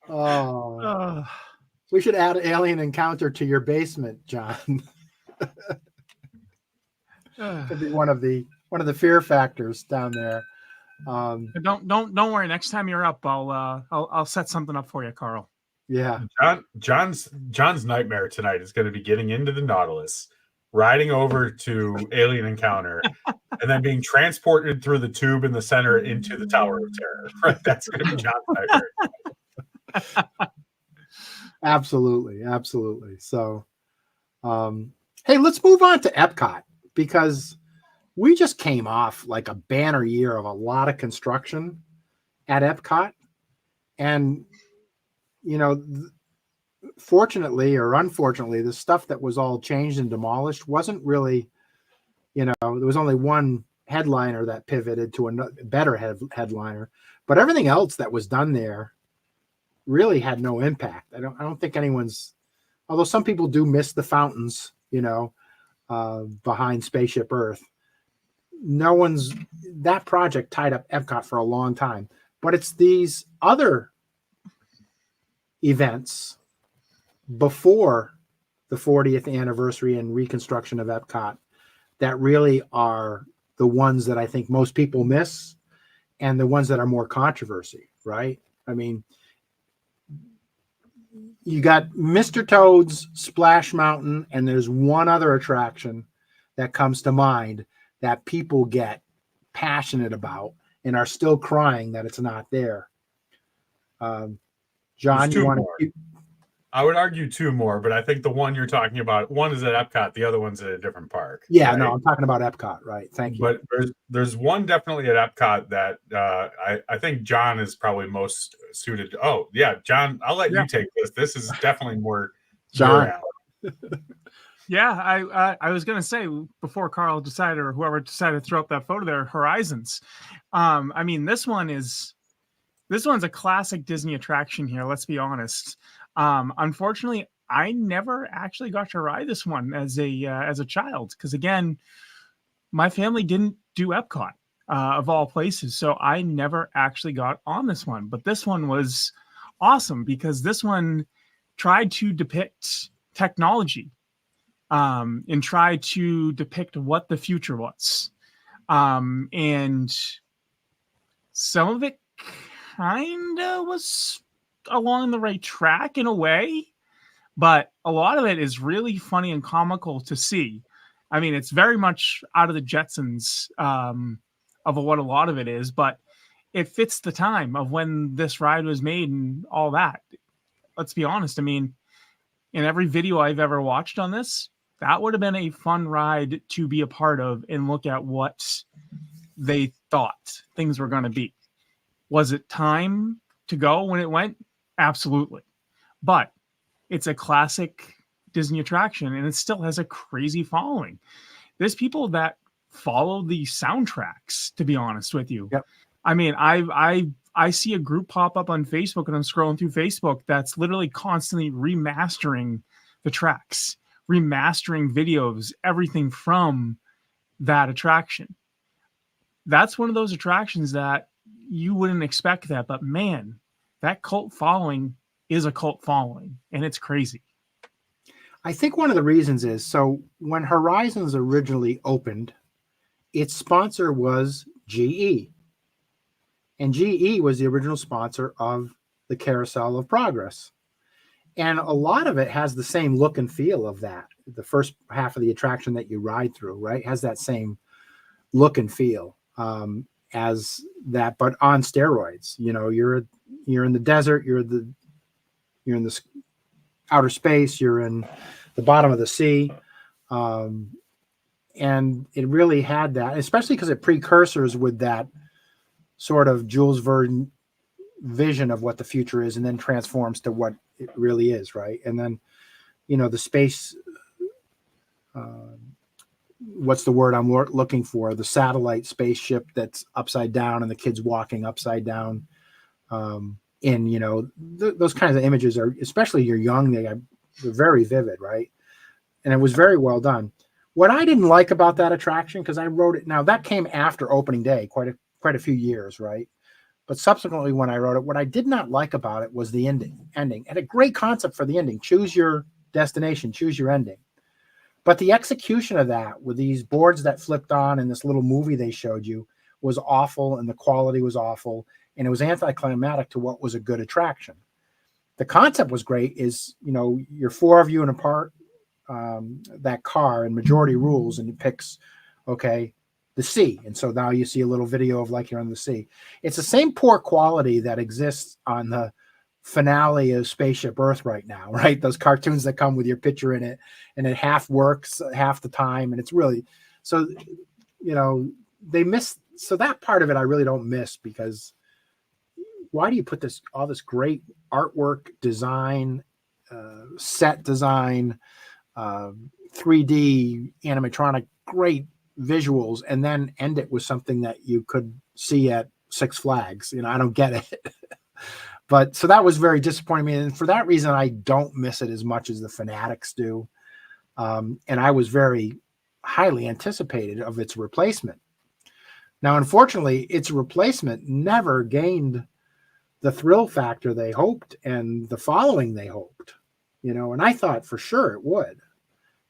Speaker 2: Oh, we should add Alien Encounter to your basement, John. Could be one of the fear factors down there.
Speaker 3: Don't worry. Next time you're up, I'll set something up for you, Carl.
Speaker 2: Yeah.
Speaker 4: John's nightmare tonight is going to be getting into the Nautilus, riding over to Alien Encounter, and then being transported through the tube in the center into the Tower of Terror. That's going to be John's nightmare.
Speaker 2: Absolutely. So, hey, let's move on to Epcot, because we just came off like a banner year of a lot of construction at Epcot. And, fortunately or unfortunately, the stuff that was all changed and demolished wasn't really, there was only one headliner that pivoted to a better headliner. But everything else that was done there really had no impact. I don't think anyone's, although some people do miss the fountains, behind Spaceship Earth. That project tied up Epcot for a long time, but it's these other events before the 40th anniversary and reconstruction of Epcot that really are the ones that I think most people miss, and the ones that are more controversy, right? I mean, you got Mr. Toad's Splash Mountain, and there's one other attraction that comes to mind that people get passionate about and are still crying that it's not there. John, you want to?
Speaker 4: I would argue two more, but I think the one you're talking about, one is at Epcot, the other one's at a different park.
Speaker 2: Yeah,
Speaker 4: right?
Speaker 2: No, I'm talking about Epcot, right? Thank you.
Speaker 4: But there's one definitely at Epcot that I think John is probably most suited to. Oh, yeah, John, I'll let you take this. This is definitely more
Speaker 2: John.
Speaker 3: Yeah, I was gonna say before Carl decided, or whoever decided to throw up that photo there, Horizons. I mean, this one's a classic Disney attraction here. Let's be honest. Unfortunately, I never actually got to ride this one as a child, because again, my family didn't do Epcot of all places, so I never actually got on this one. But this one was awesome because this one tried to depict technology. And try to depict what the future was. And some of it kind of was along the right track in a way, but a lot of it is really funny and comical to see. I mean, it's very much out of the Jetsons of what a lot of it is, but it fits the time of when this ride was made and all that. Let's be honest. I mean, in every video I've ever watched on this, that would have been a fun ride to be a part of and look at what they thought things were going to be. Was it time to go when it went? Absolutely. But it's a classic Disney attraction, and it still has a crazy following. There's people that follow the soundtracks, to be honest with you.
Speaker 2: Yep.
Speaker 3: I mean, I see a group pop up on Facebook, and I'm scrolling through Facebook that's literally constantly remastering the tracks, remastering videos, everything from that attraction. That's one of those attractions that you wouldn't expect that, but man, that cult following is a cult following, and it's crazy.
Speaker 2: I think one of the reasons is, so when Horizons originally opened, its sponsor was GE. And GE was the original sponsor of the Carousel of Progress. And a lot of it has the same look and feel of that. The first half of the attraction that you ride through, right, has that same look and feel as that, but on steroids. You know, you're in the desert, you're in the outer space, you're in the bottom of the sea, and it really had that, especially because it precursors with that sort of Jules Verne vision of what the future is, and then transforms to what it really is, right? And then, you know, the space, what's the word I'm looking for? The satellite spaceship that's upside down and the kids walking upside down. in, those kinds of images are, especially you're young, they're very vivid, right? And it was very well done. What I didn't like about that attraction, because I wrote it, now that came after opening day, quite a few years, right? But subsequently, when I wrote it, what I did not like about it was the ending. And a great concept for the ending: choose your destination, choose your ending. But the execution of that, with these boards that flipped on and this little movie they showed you, was awful, and the quality was awful, and it was anticlimactic to what was a good attraction. The concept was great. Is you're four of you in a part that car, and majority rules, and it picks the sea, and so now you see a little video of like you're on the sea. It's the same poor quality that exists on the finale of Spaceship Earth right now, right? Those cartoons that come with your picture in it, and it half works half the time, and it's really so they miss. So that part of it I really don't miss, because why do you put all this great artwork, design, set design, 3D animatronic, great visuals, and then end it with something that you could see at Six Flags? I don't get it. But so that was very disappointing, and for that reason I don't miss it as much as the fanatics do. And I was very highly anticipated of its replacement. Now, unfortunately, its replacement never gained the thrill factor they hoped and the following they hoped, and I thought for sure it would.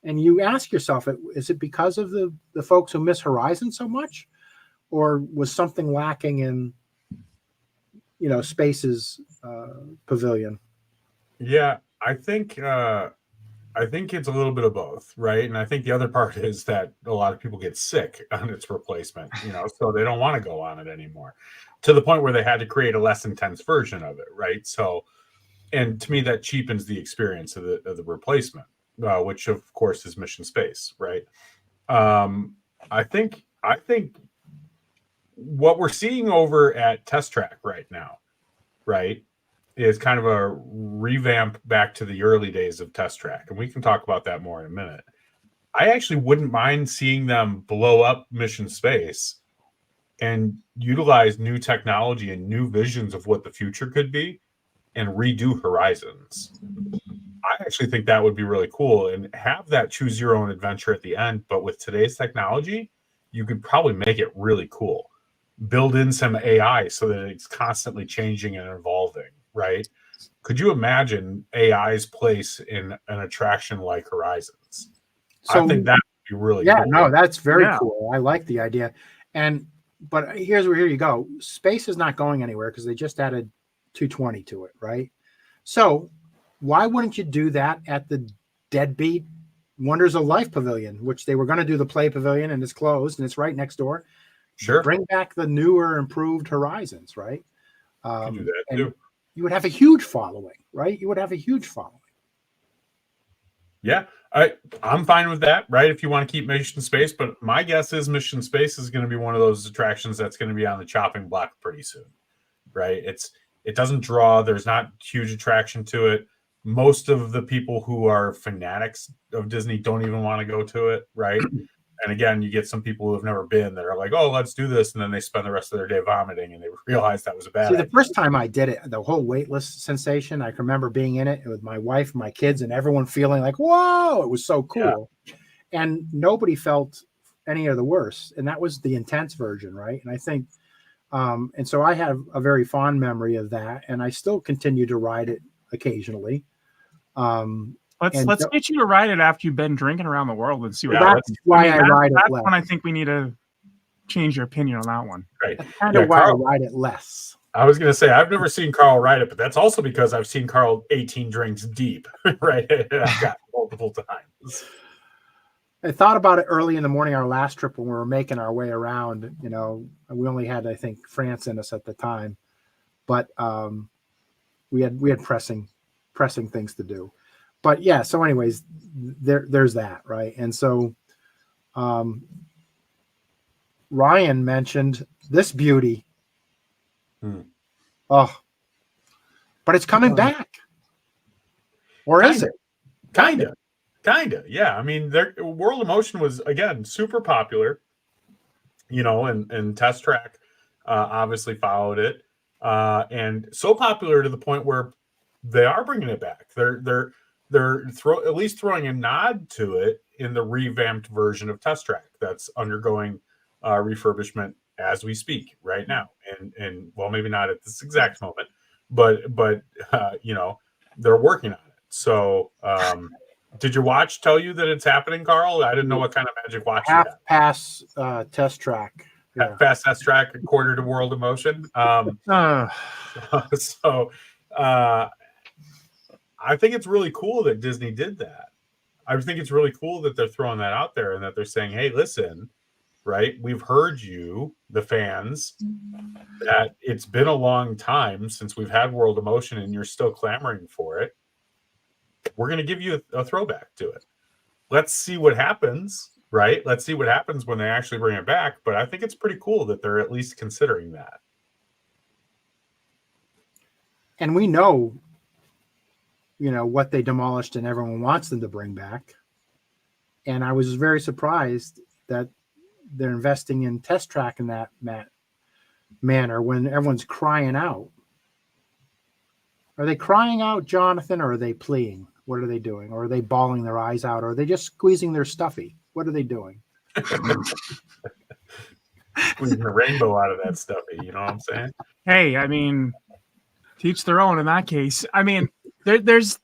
Speaker 2: And you ask yourself, is it because of the folks who miss Horizon so much, or was something lacking in, Space's pavilion?
Speaker 4: Yeah, I think it's a little bit of both, right? And I think the other part is that a lot of people get sick on its replacement, so they don't want to go on it anymore, to the point where they had to create a less intense version of it, right? So, and to me, that cheapens the experience of the replacement, which of course is Mission Space, right? I think what we're seeing over at Test Track right now, right, is kind of a revamp back to the early days of Test Track. And we can talk about that more in a minute. I actually wouldn't mind seeing them blow up Mission Space and utilize new technology and new visions of what the future could be and redo Horizons. I actually think that would be really cool, and have that choose your own adventure at the end. But with today's technology, you could probably make it really cool. Build in some AI so that it's constantly changing and evolving, right? Could you imagine AI's place in an attraction like Horizons? So, I think that would be really cool.
Speaker 2: No, that's very cool. I like the idea. But here you go. Space is not going anywhere because they just added 220 to it, right? So why wouldn't you do that at the deadbeat Wonders of Life Pavilion, which they were going to do the Play Pavilion, and it's closed, and it's right next door.
Speaker 4: Sure.
Speaker 2: Bring back the newer, improved Horizons, right?
Speaker 4: You do that too.
Speaker 2: You would have a huge following, right? You would have a huge following.
Speaker 4: Yeah, I'm fine with that, right? If you want to keep Mission Space, but my guess is Mission Space is going to be one of those attractions that's going to be on the chopping block pretty soon, right? It doesn't draw. There's not huge attraction to it. Most of the people who are fanatics of Disney don't even want to go to it, right? And again, you get some people who have never been that are like, oh, let's do this. And then they spend the rest of their day vomiting, and they realize that was a bad idea.
Speaker 2: The first time I did it, the whole waitlist sensation, I can remember being in it with my wife, my kids, and everyone feeling like, whoa, it was so cool. Yeah. And nobody felt any of the worse. And that was the intense version, right? And I think, and so I have a very fond memory of that. And I still continue to ride it occasionally.
Speaker 3: Let's get you to ride it after you've been drinking around the world and see what
Speaker 2: that's why I ride it less.
Speaker 3: That's when I think we need to change your opinion on that one.
Speaker 4: Right.
Speaker 2: That's kind of why I ride it less.
Speaker 4: I was going to say, I've never seen Carl ride it, but that's also because I've seen Carl 18 drinks deep, right? I've got multiple times.
Speaker 2: I thought about it early in the morning, our last trip when we were making our way around. We only had, I think, France in us at the time, but we had pressing things to do. But yeah, so anyways, there's that, right? And so Ryan mentioned this beauty. Oh, but it's coming back. Or is it?
Speaker 4: Kind of. Yeah. I mean, World of Motion was, again, super popular, and Test Track obviously followed it. and so popular to the point where they are bringing it back. They're at least throwing a nod to it in the revamped version of Test Track that's undergoing refurbishment as we speak right now. And well, maybe not at this exact moment, but they're working on it. So did your watch tell you that it's happening, Carl? I didn't know what kind of magic watch you
Speaker 2: Half
Speaker 4: had.
Speaker 2: pass Test Track. Yeah.
Speaker 4: Fast Test Track, a quarter to World of Motion. So I think it's really cool that Disney did that. I think it's really cool that they're throwing that out there and that they're saying, hey, listen, right? We've heard you, the fans, that it's been a long time since we've had World of Motion and you're still clamoring for it. We're going to give you a throwback to it. Let's see what happens, right? Let's see what happens when they actually bring it back. But I think it's pretty cool that they're at least considering that.
Speaker 2: And we know, what they demolished and everyone wants them to bring back. And I was very surprised that they're investing in Test Track in that manner when everyone's crying out. Are they crying out, Jonathan, or are they pleading? What are they doing? Or are they bawling their eyes out? Or are they just squeezing their stuffy? What are they doing?
Speaker 4: Squeezing a rainbow out of that stuffy, you know what I'm saying?
Speaker 3: Hey, I mean, teach their own in that case. I mean, there's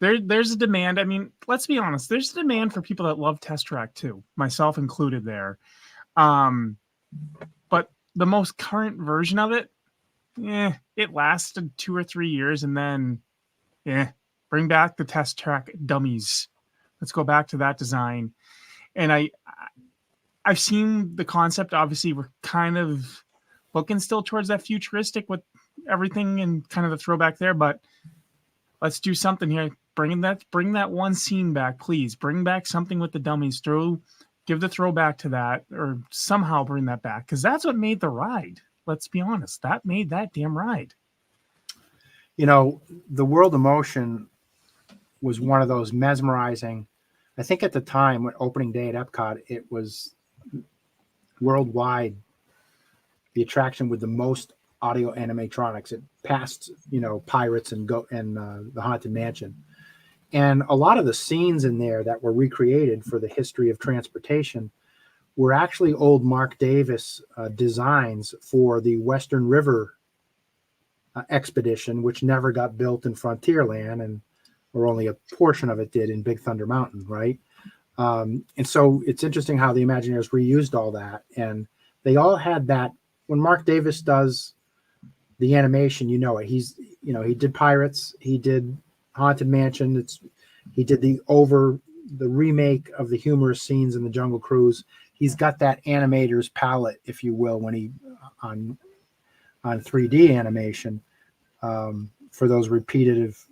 Speaker 3: a demand. I mean, let's be honest. There's a demand for people that love Test Track too, myself included there. But the most current version of it, it lasted 2 or 3 years, and then, bring back the Test Track dummies. Let's go back to that design. And I've seen the concept. Obviously, we're kind of looking still towards that futuristic with everything and kind of the throwback there, but let's do something here. Bring that one scene back, please. Bring back something with the dummies. Give the throwback to that, or somehow bring that back, because that's what made the ride. Let's be honest. That made that damn ride.
Speaker 2: The World of Motion was one of those mesmerizing. I think at the time, when opening day at Epcot, it was worldwide the attraction with the most audio animatronics. It passed, Pirates and the Haunted Mansion. And a lot of the scenes in there that were recreated for the history of transportation were actually old Mark Davis designs for the Western River expedition, which never got built in Frontierland, or only a portion of it did in Big Thunder Mountain, right? And so it's interesting how the Imagineers reused all that. And they all had that. When Mark Davis does the animation, it. He did Pirates, he did Haunted Mansion. He did the remake of the humorous scenes in the Jungle Cruise. He's got that animator's palette, if you will, when he on 3D animation for those repetitive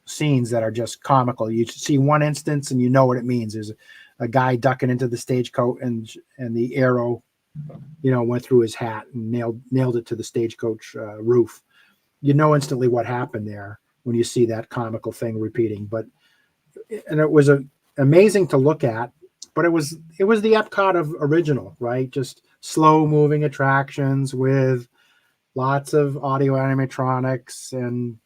Speaker 2: scenes that are just comical. You see one instance and you know what it means. There's a guy ducking into the stagecoach and the arrow, went through his hat and nailed it to the stagecoach roof. You know instantly what happened there when you see that comical thing repeating. And it was amazing to look at, but it was the Epcot of original, right? Just slow moving attractions with lots of audio animatronics and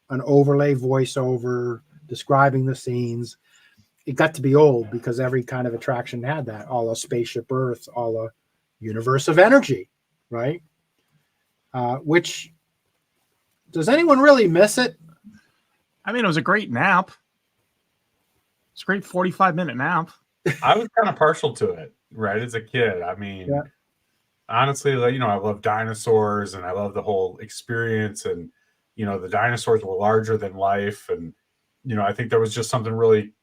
Speaker 2: an overlay voiceover describing the scenes. It got to be old because every kind of attraction had that, all a Spaceship Earth, all a Universe of Energy, right? Which, does anyone really miss it?
Speaker 3: I mean, it was a great nap. It's a great 45-minute nap.
Speaker 4: I was kind of partial to it, right? As a kid. I mean, honestly, I love dinosaurs and I love the whole experience. And, the dinosaurs were larger than life. And, I think there was just something really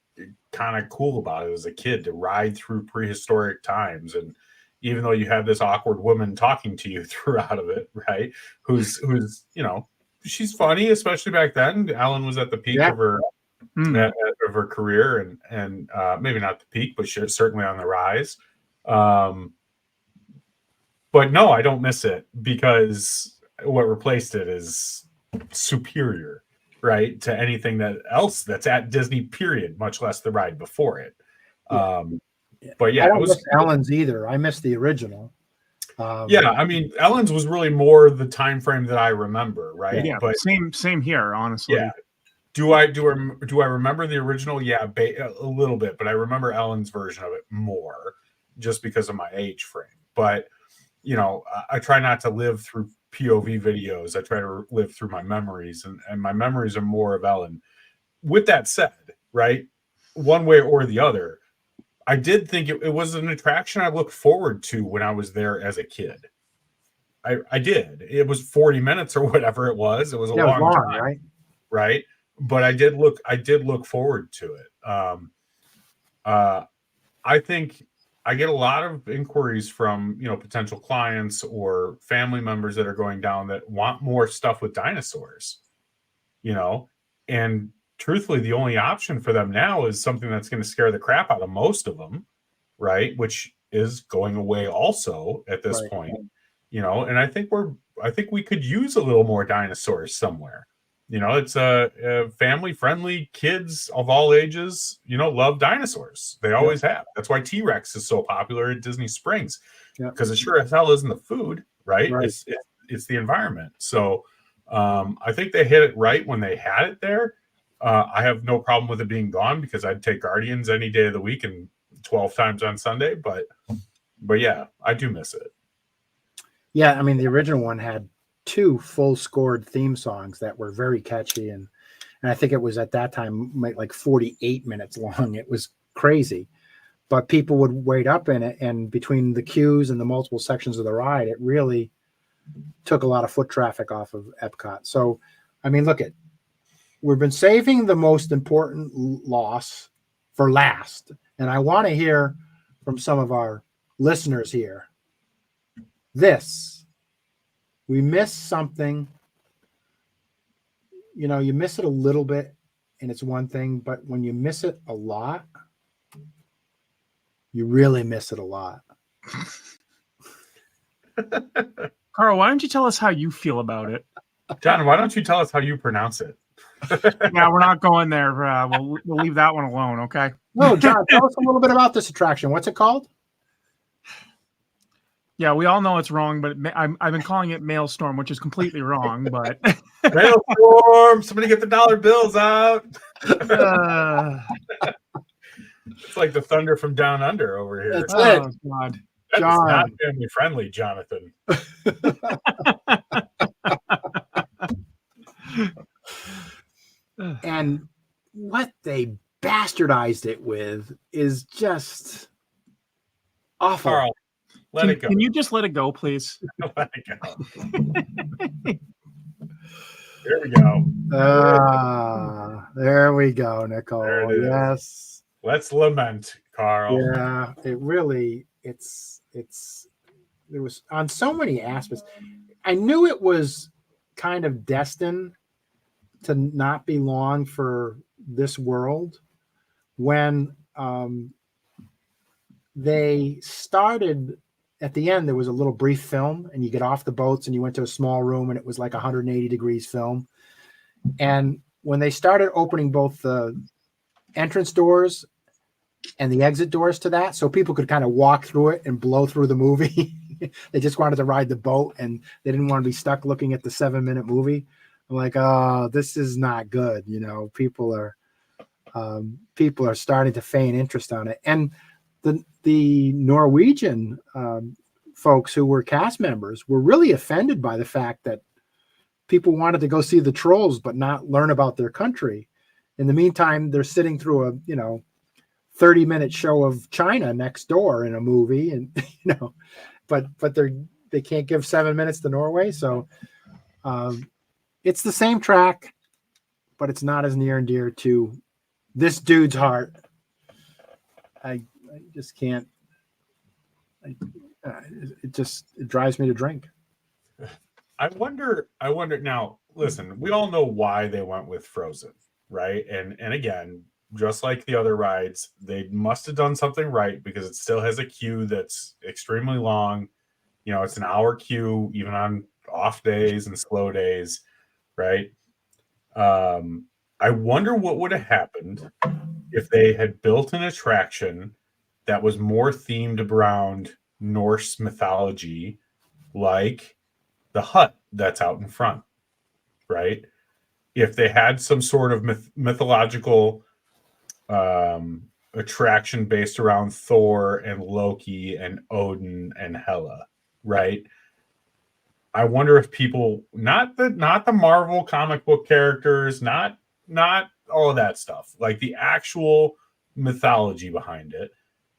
Speaker 4: kind of cool about it as a kid to ride through prehistoric times. And even though you have this awkward woman talking to you throughout of it, right? Who's she's funny, especially back then. Ellen was at the peak of her of her career, and maybe not the peak, but she's certainly on the rise. But no, I don't miss it because what replaced it is superior, right, to anything that's at Disney, period, much less the ride before it. But yeah,
Speaker 2: I don't miss Ellen's either. I miss the original.
Speaker 4: Yeah, I mean, Ellen's was really more the time frame that I remember, right?
Speaker 3: Yeah,
Speaker 4: But
Speaker 3: same here, honestly.
Speaker 4: yeah, do I remember the original? Yeah, a little bit, but I remember Ellen's version of it more, just because of my age frame. But you know, I try not to live through POV videos. I try to live through my memories, and my memories are more of Ellen. With that said, right, one way or the other, I did think it was an attraction I looked forward to when I was there as a kid. I did. It was 40 minutes or whatever it was. It was a
Speaker 2: Yeah, it was
Speaker 4: long
Speaker 2: long,
Speaker 4: time,
Speaker 2: right?
Speaker 4: right? But I did look forward to it. I think I get a lot of inquiries from, you know, potential clients or family members that are going down that want more stuff with dinosaurs, you know, and truthfully, the only option for them now is something that's going to scare the crap out of most of them, right? Which is going away also at this
Speaker 2: Right.
Speaker 4: point, you know, and I think we could use a little more dinosaurs somewhere. You know, it's a family friendly, kids of all ages, you know, love dinosaurs. They always have. That's why T-Rex is so popular at Disney Springs, because it sure as hell isn't the food, right?
Speaker 2: Right.
Speaker 4: It's the environment. So I think they hit it right when they had it there. I have no problem with it being gone because I'd take Guardians any day of the week and 12 times on Sunday. But yeah, I do miss it.
Speaker 2: Yeah, I mean, the original one had 2 full scored theme songs that were very catchy, and I think it was at that time like 48 minutes long. It was crazy, but people would wait up in it, and between the queues and the multiple sections of the ride, it really took a lot of foot traffic off of Epcot. So, I mean, we've been saving the most important loss for last, and I want to hear from some of our listeners here. We miss something. You know, you miss it a little bit and it's one thing, but when you miss it a lot, you really miss it a lot.
Speaker 3: Carl, why don't you tell us how you feel about it?
Speaker 4: John, why don't you tell us how you pronounce it?
Speaker 3: Yeah, we're not going there. We'll leave that one alone, okay?
Speaker 2: No, John, tell us a little bit about this attraction. What's it called?
Speaker 3: Yeah, we all know it's wrong, but I've been calling it Maelstrom, which is completely wrong. But
Speaker 4: Maelstrom! Somebody get the dollar bills out. It's like the thunder from down under over here.
Speaker 2: That's
Speaker 3: oh
Speaker 2: it.
Speaker 3: God,
Speaker 4: That
Speaker 2: John.
Speaker 4: is not family friendly, Jonathan.
Speaker 2: And what they bastardized it with is just awful.
Speaker 4: Carl, let it go.
Speaker 3: Can you just let it go, please?
Speaker 4: Let it go. There we go.
Speaker 2: There we go, Nicole.
Speaker 4: There it is.
Speaker 2: Yes.
Speaker 4: Let's lament, Carl.
Speaker 2: Yeah, it really, there was on so many aspects. I knew it was kind of destined to not be long for this world when they started. At the end, there was a little brief film, and you get off the boats and you went to a small room, and it was like 180 degrees film. And when they started opening both the entrance doors and the exit doors to that, so people could kind of walk through it and blow through the movie. They just wanted to ride the boat, and they didn't want to be stuck looking at the 7-minute movie. I'm like, oh, this is not good. You know, people are starting to feign interest on it. And the Norwegian folks who were cast members were really offended by the fact that people wanted to go see the trolls but not learn about their country. In the meantime, they're sitting through a 30-minute show of China next door in a movie, and but they can't give 7 minutes to Norway. So it's the same track, but it's not as near and dear to this dude's heart. I just can't. It drives me to drink.
Speaker 4: I wonder now. Listen, we all know why they went with Frozen, right? And again, just like the other rides, they must have done something right because it still has a queue that's extremely long. You know, it's an hour queue even on off days and slow days, right? I wonder what would have happened if they had built an attraction that was more themed around Norse mythology like the hut that's out in front, right? If they had some sort of mythological attraction based around Thor and Loki and Odin and Hela, right? I wonder if people, not the Marvel comic book characters, not all of that stuff, like the actual mythology behind it.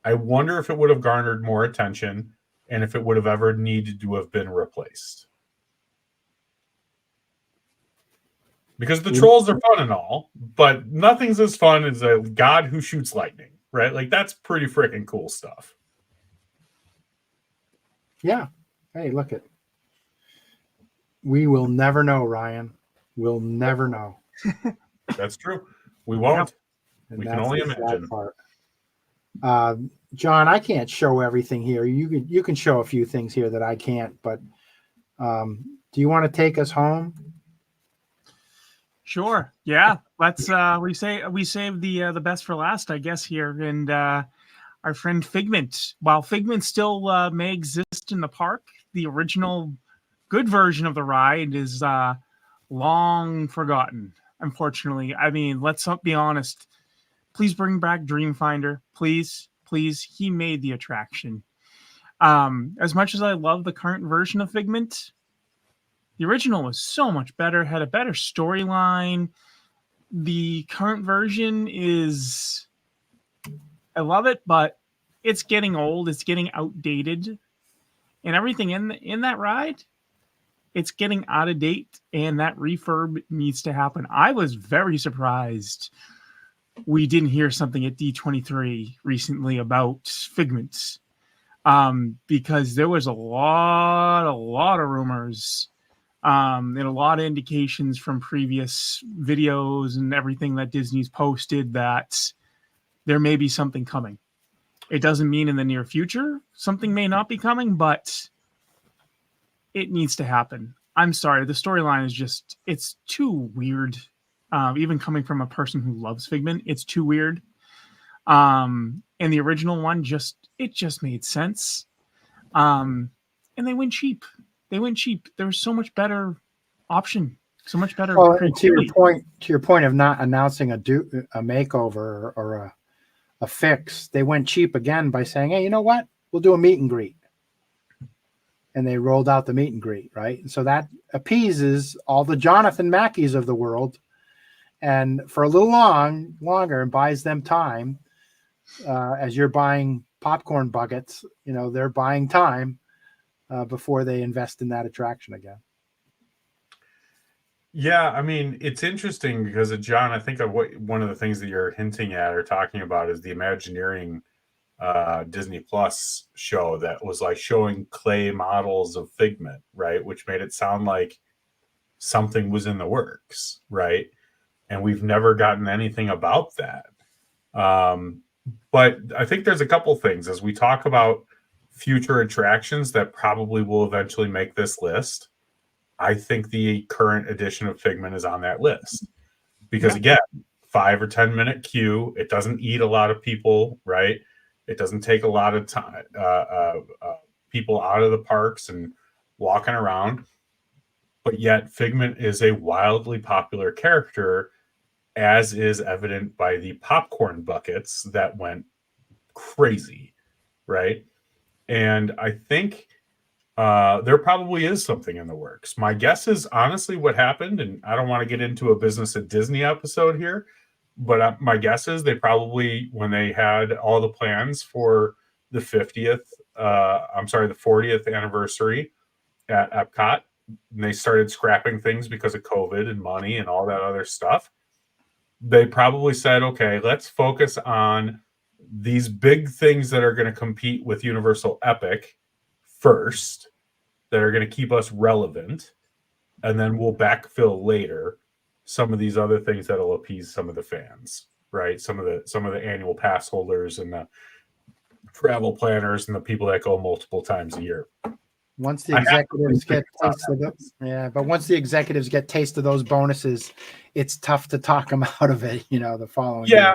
Speaker 4: I wonder if it would have garnered more attention and if it would have ever needed to have been replaced. Because the trolls are fun and all, but nothing's as fun as a god who shoots lightning, right? Like, that's pretty freaking cool stuff.
Speaker 2: Yeah. Hey, look it. We will never know, Ryan. We'll never know.
Speaker 4: That's true. We won't.
Speaker 2: And
Speaker 4: We can
Speaker 2: that's
Speaker 4: only
Speaker 2: the sad
Speaker 4: imagine.
Speaker 2: part. John, I can't show everything here. You can show a few things here that I can't. But do you want to take us home?
Speaker 3: Sure. Yeah. Let's we save the best for last, I guess, here. And our friend Figment. While Figment still may exist in the park, the original good version of the ride is long forgotten, unfortunately. I mean, let's be honest. Please bring back Dreamfinder. Please. He made the attraction. As much as I love the current version of Figment, the original was so much better, had a better storyline. The current version is, I love it, but it's getting old. It's getting outdated. And everything in that ride, it's getting out of date, and that refurb needs to happen. I was very surprised we didn't hear something at D23 recently about Figment, because there was a lot of rumors and a lot of indications from previous videos and everything that Disney's posted that there may be something coming. It doesn't mean in the near future something may not be coming, but it needs to happen. I'm sorry, the storyline is just, it's too weird. Even coming from a person who loves Figment, it's too weird. And the original one just made sense. And they went cheap. There was so much better option, so much better.
Speaker 2: Well, to your point of not announcing a makeover or a fix, they went cheap again by saying, "Hey, you know what? We'll do a meet and greet." And they rolled out the meet and greet, right? And so that appeases all the Jonathan Mackeys of the world, and for a little longer, and buys them time. As you're buying popcorn buckets, they're buying time before they invest in that attraction again.
Speaker 4: Yeah, I mean, it's interesting because, John, I think one of the things that you're hinting at or talking about is the Imagineering Disney Plus show that was like showing clay models of Figment, right? Which made it sound like something was in the works, right? And we've never gotten anything about that. But I think there's a couple things as we talk about future attractions that probably will eventually make this list. I think the current edition of Figment is on that list because, again, 5 or 10 minute queue. It doesn't eat a lot of people, right? It doesn't take a lot of time, people out of the parks and walking around. But yet Figment is a wildly popular character, as is evident by the popcorn buckets that went crazy, right? And I think there probably is something in the works. My guess is honestly what happened, and I don't want to get into a business at Disney episode here, but my guess is they probably, when they had all the plans for the 40th anniversary at Epcot, and they started scrapping things because of COVID and money and all that other stuff. They probably said, okay, let's focus on these big things that are going to compete with Universal Epic first, that are going to keep us relevant, and then we'll backfill later some of these other things that'll appease some of the fans, right? Some of the annual pass holders and the travel planners and the people that go multiple times a year.
Speaker 2: Once the executives get taste of those, but once the executives get taste of those bonuses, it's tough to talk them out of it. The following year.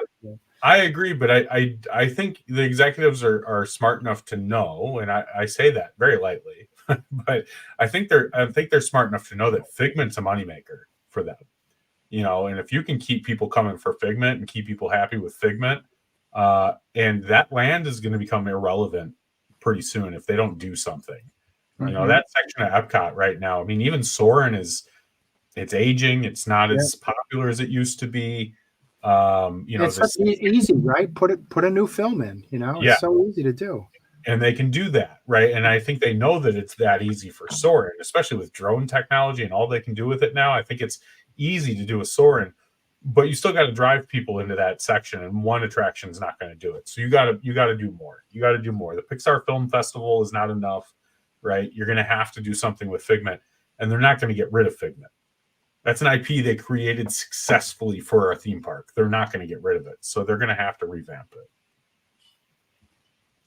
Speaker 4: I agree, but I think the executives are smart enough to know, and I say that very lightly, but I think they're smart enough to know that Figment's a moneymaker for them. And if you can keep people coming for Figment and keep people happy with Figment, and that land is going to become irrelevant pretty soon if they don't do something. That section of Epcot right now, I mean, even Soarin' it's aging. It's not as popular as it used to be.
Speaker 2: It's easy, right? Put a new film in, it's so easy to do.
Speaker 4: And they can do that, right? And I think they know that it's that easy for Soarin', especially with drone technology and all they can do with it now. I think it's easy to do a Soarin', but you still got to drive people into that section, and one attraction is not going to do it. So you got to do more. You got to do more. The Pixar Film Festival is not enough, right? You're going to have to do something with Figment, and they're not going to get rid of Figment. That's an IP they created successfully for a theme park. They're not going to get rid of it, so they're going to have to revamp it.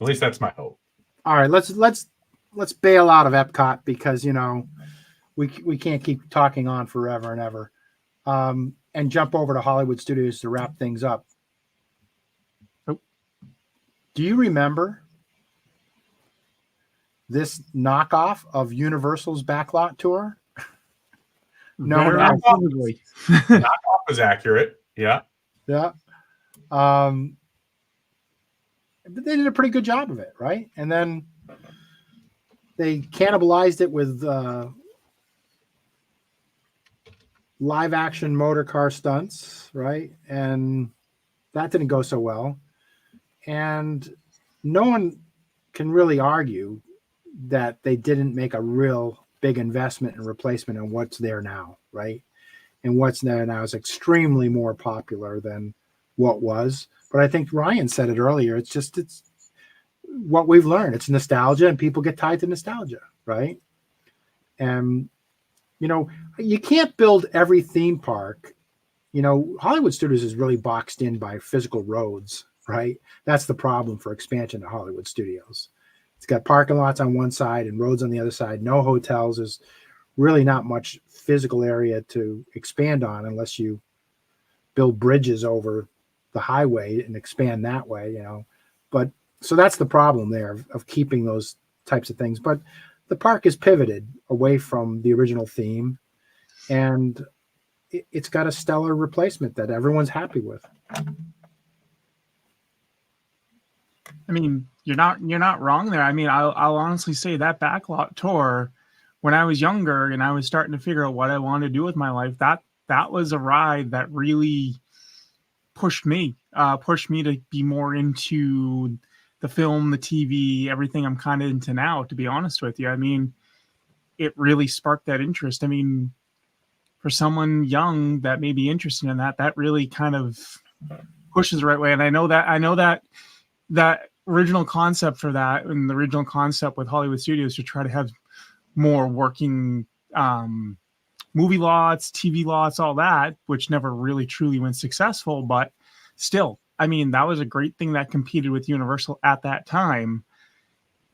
Speaker 4: At least that's my hope.
Speaker 2: All right, let's bail out of Epcot because we can't keep talking on forever and ever, and jump over to Hollywood Studios to wrap things up.
Speaker 3: Oh.
Speaker 2: Do you remember this knockoff of Universal's backlot tour? No,
Speaker 4: knockoff is accurate. Yeah.
Speaker 2: But they did a pretty good job of it, right? And then they cannibalized it with live action motor car stunts, right? And that didn't go so well. And no one can really argue that they didn't make a real big investment and replacement in what's there now, right? And what's there now is extremely more popular than what was. But I think Ryan said it earlier. It's what we've learned. It's nostalgia, and people get tied to nostalgia, right? And you can't build every theme park. Hollywood Studios is really boxed in by physical roads, right? That's the problem for expansion of Hollywood Studios. It's got parking lots on one side and roads on the other side. No hotels. There's really not much physical area to expand on unless you build bridges over the highway and expand that way, But so that's the problem there of keeping those types of things. But the park is pivoted away from the original theme, and it's got a stellar replacement that everyone's happy with.
Speaker 3: I mean, you're not wrong there. I mean, I'll honestly say that backlot tour, when I was younger and I was starting to figure out what I wanted to do with my life, that was a ride that really pushed me to be more into the film, the TV, everything I'm kind of into now, to be honest with you. I mean, it really sparked that interest. I mean, for someone young that may be interested in that really kind of pushes the right way. And I know that original concept for that, and the original concept with Hollywood Studios to try to have more working movie lots, TV lots, all that, which never really truly went successful. But still, I mean, that was a great thing that competed with Universal at that time.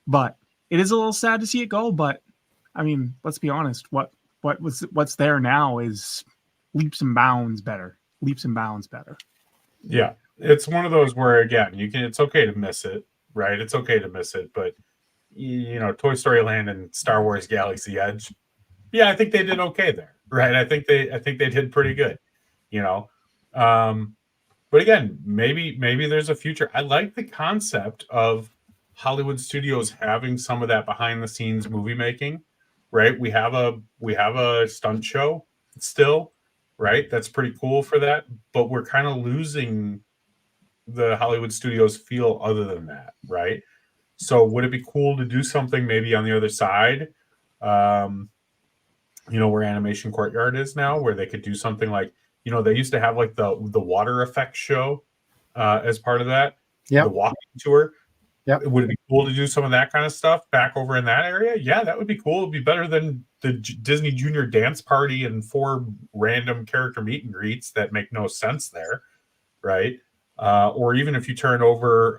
Speaker 3: But it is a little sad to see it go. But I mean, let's be honest. What's there now is leaps and bounds better.
Speaker 4: Yeah, it's one of those where, again, it's okay to miss it, right? It's okay to miss it, but Toy Story Land and Star Wars Galaxy Edge, yeah, I think they did okay there, right? I think they did pretty good, But again, maybe there's a future. I like the concept of Hollywood Studios having some of that behind the scenes movie making, right? We have a stunt show still, right? That's pretty cool for that, but we're kind of losing the Hollywood Studios feel other than that, right? So would it be cool to do something maybe on the other side? Where Animation Courtyard is now, where they could do something like, they used to have like the water effects show as part of that.
Speaker 2: Yeah.
Speaker 4: The walking tour.
Speaker 2: Yeah.
Speaker 4: Would it be cool to do some of that kind of stuff back over in that area? Yeah, that would be cool. It'd be better than the Disney Junior Dance Party and 4 random character meet and greets that make no sense there, right? Or even if you turn over,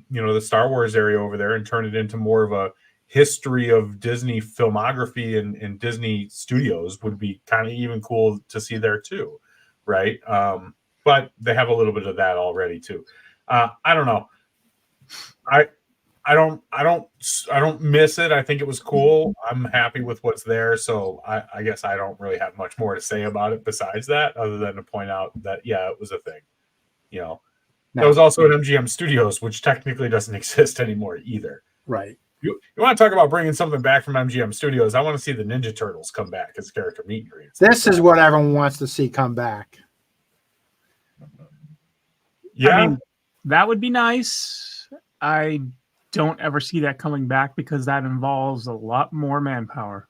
Speaker 4: the Star Wars area over there and turn it into more of a history of Disney filmography and Disney Studios, would be kind of even cool to see there too, right? But they have a little bit of that already too. I don't know. don't miss it. I think it was cool. I'm happy with what's there. So I guess I don't really have much more to say about it besides that, other than to point out that, yeah, it was a thing. You know,
Speaker 2: No.
Speaker 4: that was also at MGM Studios, which technically doesn't exist anymore either.
Speaker 2: Right.
Speaker 4: You want to talk about bringing something back from MGM Studios? I want to see the Ninja Turtles come back as character meet and greets.
Speaker 2: This is what everyone wants to see come back.
Speaker 4: Yeah,
Speaker 3: I mean, that would be nice. I don't ever see that coming back because that involves a lot more manpower.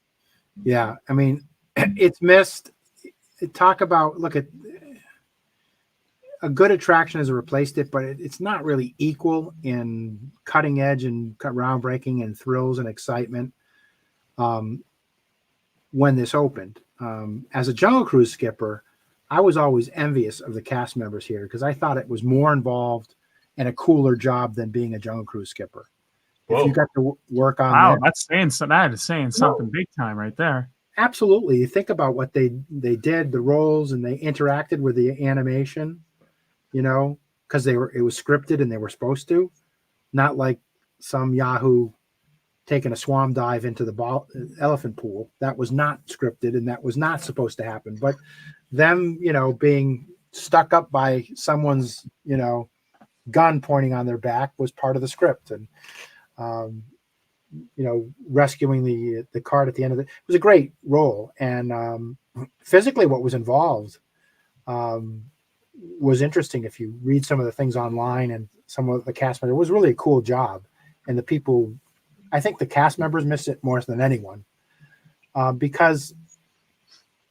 Speaker 2: Yeah, I mean, it's missed. Talk about, look at a good attraction has replaced it, but it's not really equal in cutting edge and groundbreaking and thrills and excitement. When this opened, as a Jungle Cruise skipper, I was always envious of the cast members here because I thought it was more involved and a cooler job than being a Jungle Cruise skipper.
Speaker 4: Whoa.
Speaker 2: If you got to work on
Speaker 3: Wow,
Speaker 2: that,
Speaker 3: that's saying so. That is saying something big time right there.
Speaker 2: absolutely. You think about what they did, the roles, and they interacted with the animation, you know, because it was scripted and they were supposed to, not like some Yahoo taking a swan dive into the elephant pool. That was not scripted and that was not supposed to happen. But them, you know, being stuck up by someone's, you know, gun pointing on their back was part of the script. And, you know, rescuing the cart at the end of it was a great role. And physically what was involved was interesting. If you read some of the things online and some of the cast members, it was really a cool job. And the people, I think the cast members missed it more than anyone, because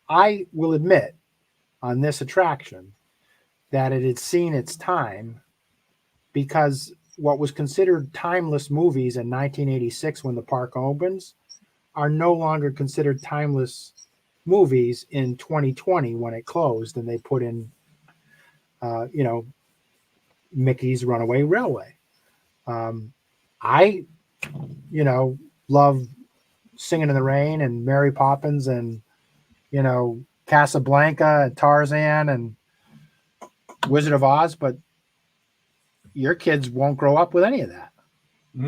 Speaker 2: I will admit on this attraction that it had seen its time, because what was considered timeless movies in 1986 when the park opens are no longer considered timeless movies in 2020 when it closed and they put in, you know, Mickey's Runaway Railway. I, you know, love Singing in the Rain and Mary Poppins and, you know, Casablanca and Tarzan and Wizard of Oz, but your kids won't grow up with any of that.
Speaker 4: I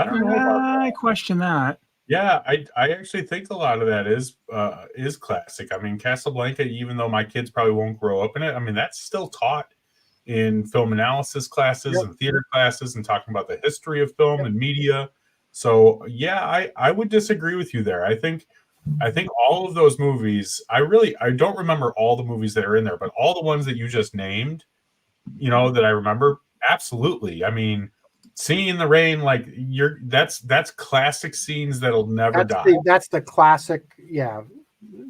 Speaker 4: don't know about that.
Speaker 3: I question that.
Speaker 4: Yeah, I actually think a lot of that is classic. I mean, Casablanca, even though my kids probably won't grow up in it, I mean, that's still taught in film analysis classes and theater classes and talking about the history of film and media. So yeah, I would disagree with you there. I think all of those movies, I don't remember all the movies that are in there, but all the ones that you just named, you know, that I remember, absolutely. I mean, Singing in the Rain, like that's classic scenes that'll never die.
Speaker 2: That's the classic,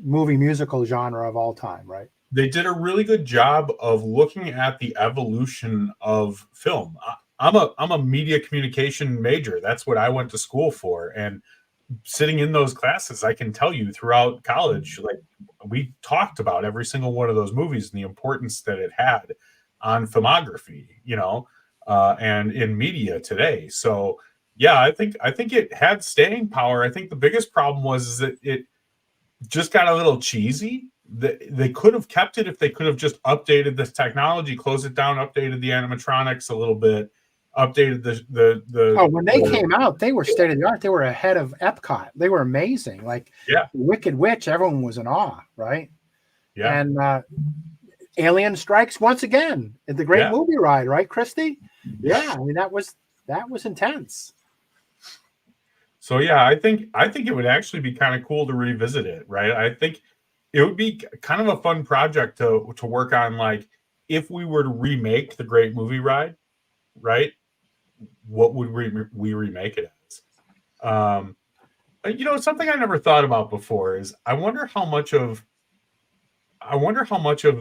Speaker 2: movie musical genre of all time, right?
Speaker 4: They did a really good job of looking at the evolution of film. I'm a media communication major. That's what I went to school for. And sitting in those classes, I can tell you throughout college, like we talked about every single one of those movies and the importance that it had on filmography, you know, and in media today. So yeah, I think it had staying power. I think the biggest problem was that it just got a little cheesy. They could have kept it if they could have just updated this technology, closed it down, updated the animatronics a little bit, updated the
Speaker 2: when they came out, they were state of the art. They were ahead of Epcot. They were amazing. Like Wicked Witch, everyone was in awe, right? Yeah. And Alien Strikes once again at the Great Movie Ride, right, Christy? Yeah, I mean that was intense.
Speaker 4: So yeah, I think it would actually be kind of cool to revisit it, right? I think it would be kind of a fun project to work on, like if we were to remake the Great Movie Ride, right? What would we remake it as? You know, something I never thought about before is I wonder how much of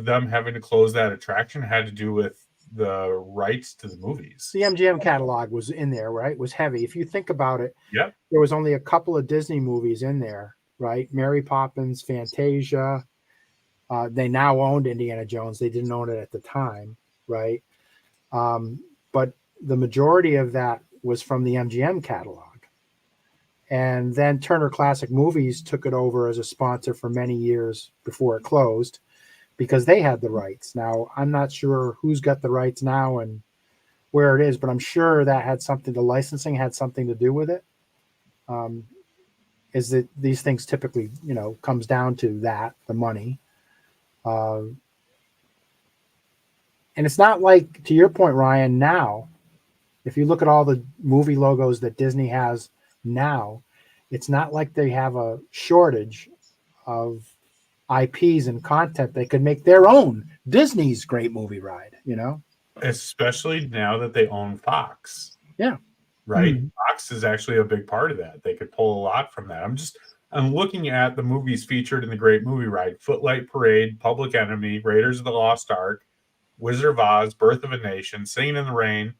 Speaker 4: them having to close that attraction had to do with the rights to the movies.
Speaker 2: The MGM catalog was in there, right? It was heavy. If you think about it,
Speaker 4: there
Speaker 2: was only a couple of Disney movies in there, right? Mary Poppins, Fantasia. They now owned Indiana Jones. They didn't own it at the time, right? But the majority of that was from the MGM catalog. And then Turner Classic Movies took it over as a sponsor for many years before it closed because they had the rights. Now, I'm not sure who's got the rights now and where it is, but I'm sure that had something. The licensing had something to do with it. Is that these things typically, comes down to that, the money. And it's not like, to your point, Ryan, now, if you look at all the movie logos that Disney has now, it's not like they have a shortage of IPs and content. They could make their own Disney's Great Movie Ride,
Speaker 4: Especially now that they own Fox.
Speaker 2: Yeah.
Speaker 4: Right? Fox is actually a big part of that. They could pull a lot from that. I'm looking at the movies featured in the Great Movie Ride: Footlight Parade, Public Enemy, Raiders of the Lost Ark, Wizard of Oz, Birth of a Nation, Singing in the Rain,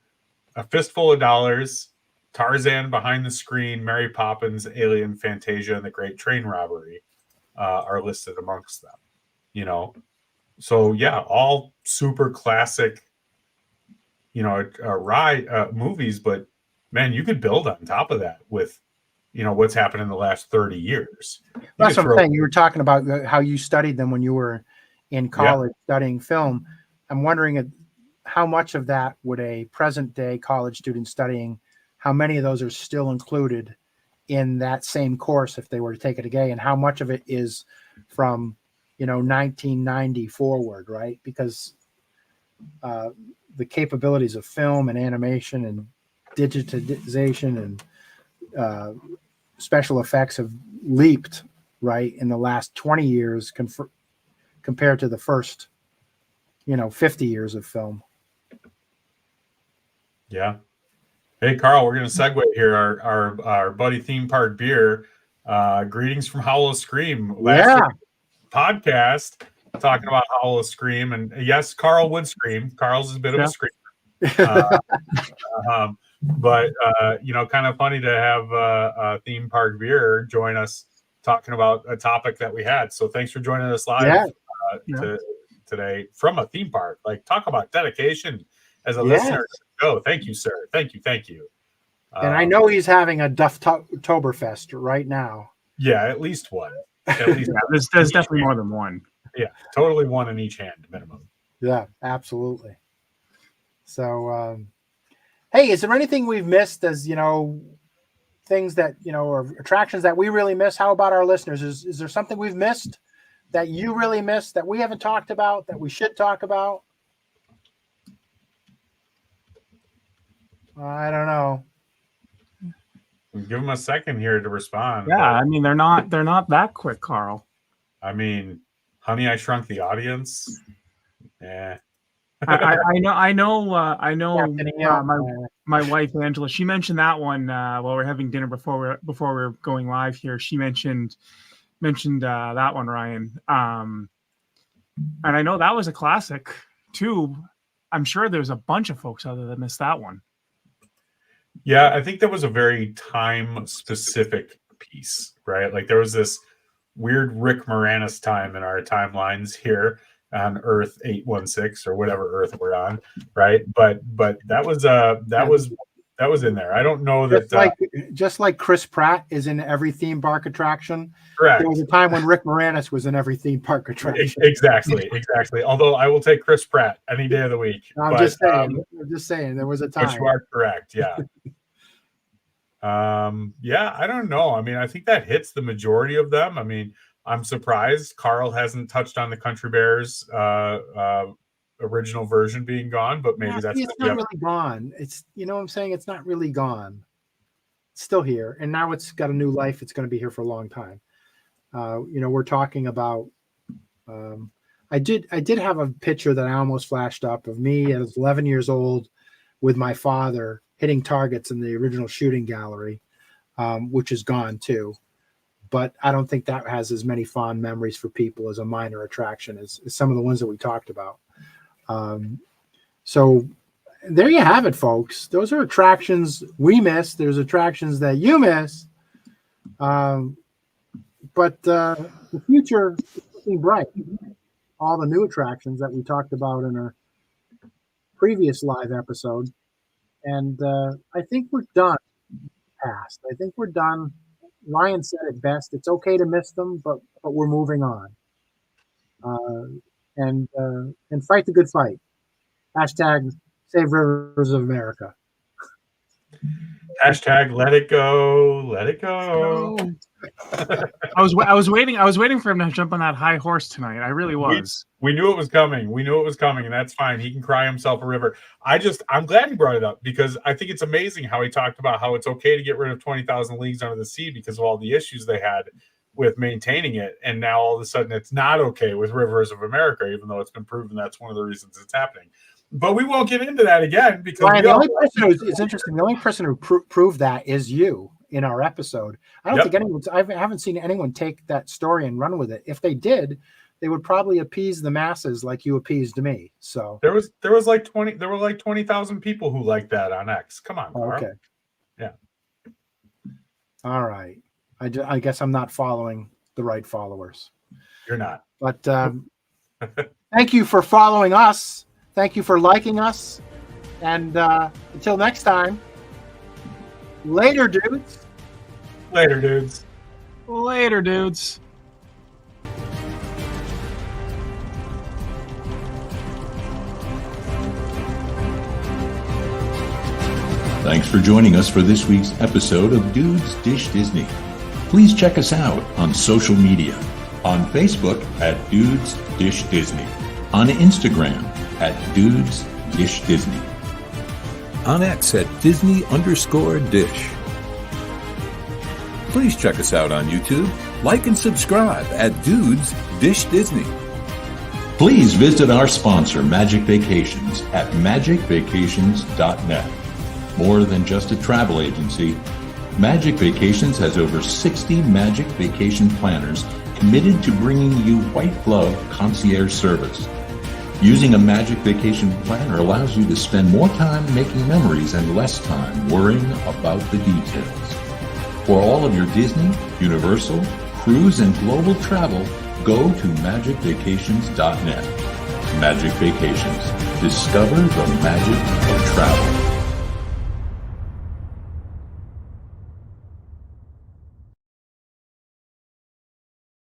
Speaker 4: A Fistful of Dollars, Tarzan, Behind the Screen, Mary Poppins, Alien, Fantasia, and The Great Train Robbery are listed amongst them. So yeah, all super classic, ride movies, but man, you could build on top of that with, what's happened in the last 30 years.
Speaker 2: That's what I'm saying. You were talking about how you studied them when you were in college studying film. I'm wondering how much of that would a present day college student studying, how many of those are still included in that same course if they were to take it again, and how much of it is from, 1990 forward, right? Because the capabilities of film and animation and digitization and special effects have leaped, right, in the last 20 years compared to the first 50 years of film.
Speaker 4: Yeah. Hey Carl, we're going to segue here. Our buddy Theme Park Beer, greetings from Howl of Scream. Last week's podcast talking about Howl of Scream, and yes, Carl would scream. Carl's a bit of a screamer. But kind of funny to have Theme Park Beer join us talking about a topic that we had. So thanks for joining us live today from a theme park. Like, talk about dedication as a listener to the show. Thank you, sir. Thank you.
Speaker 2: And I know he's having a Dufftoberfest right now.
Speaker 4: Yeah, at least one. At least
Speaker 3: there's definitely more than one.
Speaker 4: Yeah, totally one in each hand minimum.
Speaker 2: Yeah, absolutely. So, hey, is there anything we've missed as, things that, or attractions that we really miss? How about our listeners? Is there something we've missed that you really missed that we haven't talked about that we should talk about? I don't know.
Speaker 4: Give them a second here to respond.
Speaker 3: Yeah, I mean, they're not that quick, Carl.
Speaker 4: I mean, Honey, I Shrunk the Audience. Yeah.
Speaker 3: I know. My wife Angela, she mentioned that one while we're having dinner before we're going live here. She mentioned that one, Ryan. And I know that was a classic too. I'm sure there's a bunch of folks out there that missed that one.
Speaker 4: Yeah, I think that was a very time-specific piece, right? Like, there was this weird Rick Moranis time in our timelines here on Earth 816 or whatever Earth we're on, right? But that was in there. I don't know that
Speaker 2: just like Chris Pratt is in every theme park attraction.
Speaker 4: Correct.
Speaker 2: There was a time when Rick Moranis was in every theme park attraction.
Speaker 4: Exactly. Although I will take Chris Pratt any day of the week.
Speaker 2: I'm just saying there was a time.
Speaker 4: But you are correct. Yeah. I don't know. I mean, I think that hits the majority of them. I mean, I'm surprised Carl hasn't touched on the Country Bears original version being gone, but maybe it's
Speaker 2: not really gone. It's, what I'm saying, it's not really gone. It's still here, and now it's got a new life. It's going to be here for a long time. We're talking about. I did have a picture that I almost flashed up of me as 11 years old with my father hitting targets in the original shooting gallery, which is gone too. But I don't think that has as many fond memories for people as a minor attraction as some of the ones that we talked about. So there you have it, folks. Those are attractions we miss. There's attractions that you miss. But the future is looking bright. All the new attractions that we talked about in our previous live episode. And I think we're done. I think we're done. Ryan said it best. It's okay to miss them, but we're moving on. And fight the good fight. # Save Rivers of America.
Speaker 4: Hashtag let it go, let it go.
Speaker 3: I was waiting for him to jump on that high horse tonight. I really was.
Speaker 4: We knew it was coming. We knew it was coming, and that's fine. He can cry himself a river. I'm glad he brought it up because I think it's amazing how he talked about how it's okay to get rid of 20,000 leagues under the sea because of all the issues they had with maintaining it. And now all of a sudden it's not okay with Rivers of America, even though it's been proven that's one of the reasons it's happening. But we won't get into that again because
Speaker 2: Ryan, the only person it's interesting. The only person who proved that is you in our episode. I don't think I haven't seen anyone take that story and run with it. If they did, they would probably appease the masses like you appeased me. So
Speaker 4: there were like 20,000 people who liked that on X. Come on, Carl.
Speaker 2: Okay.
Speaker 4: Yeah.
Speaker 2: All right. I guess I'm not following the right followers.
Speaker 4: You're not.
Speaker 2: But thank you for following us. Thank you for liking us. And until next time, later, dudes.
Speaker 4: Later, dudes.
Speaker 3: Later, dudes.
Speaker 1: Thanks for joining us for this week's episode of Dudes Dish Disney. Please check us out on social media. On Facebook at Dudes Dish Disney. On Instagram at Dudes Dish Disney. On X at Disney_Dish. Please check us out on YouTube. Like and subscribe at Dudes Dish Disney. Please visit our sponsor, Magic Vacations, at magicvacations.net. More than just a travel agency, Magic Vacations has over 60 Magic Vacation planners committed to bringing you white glove concierge service. Using a Magic Vacation planner allows you to spend more time making memories and less time worrying about the details. For all of your Disney, Universal, cruise, and global travel, go to magicvacations.net. Magic Vacations. Discover the magic of travel.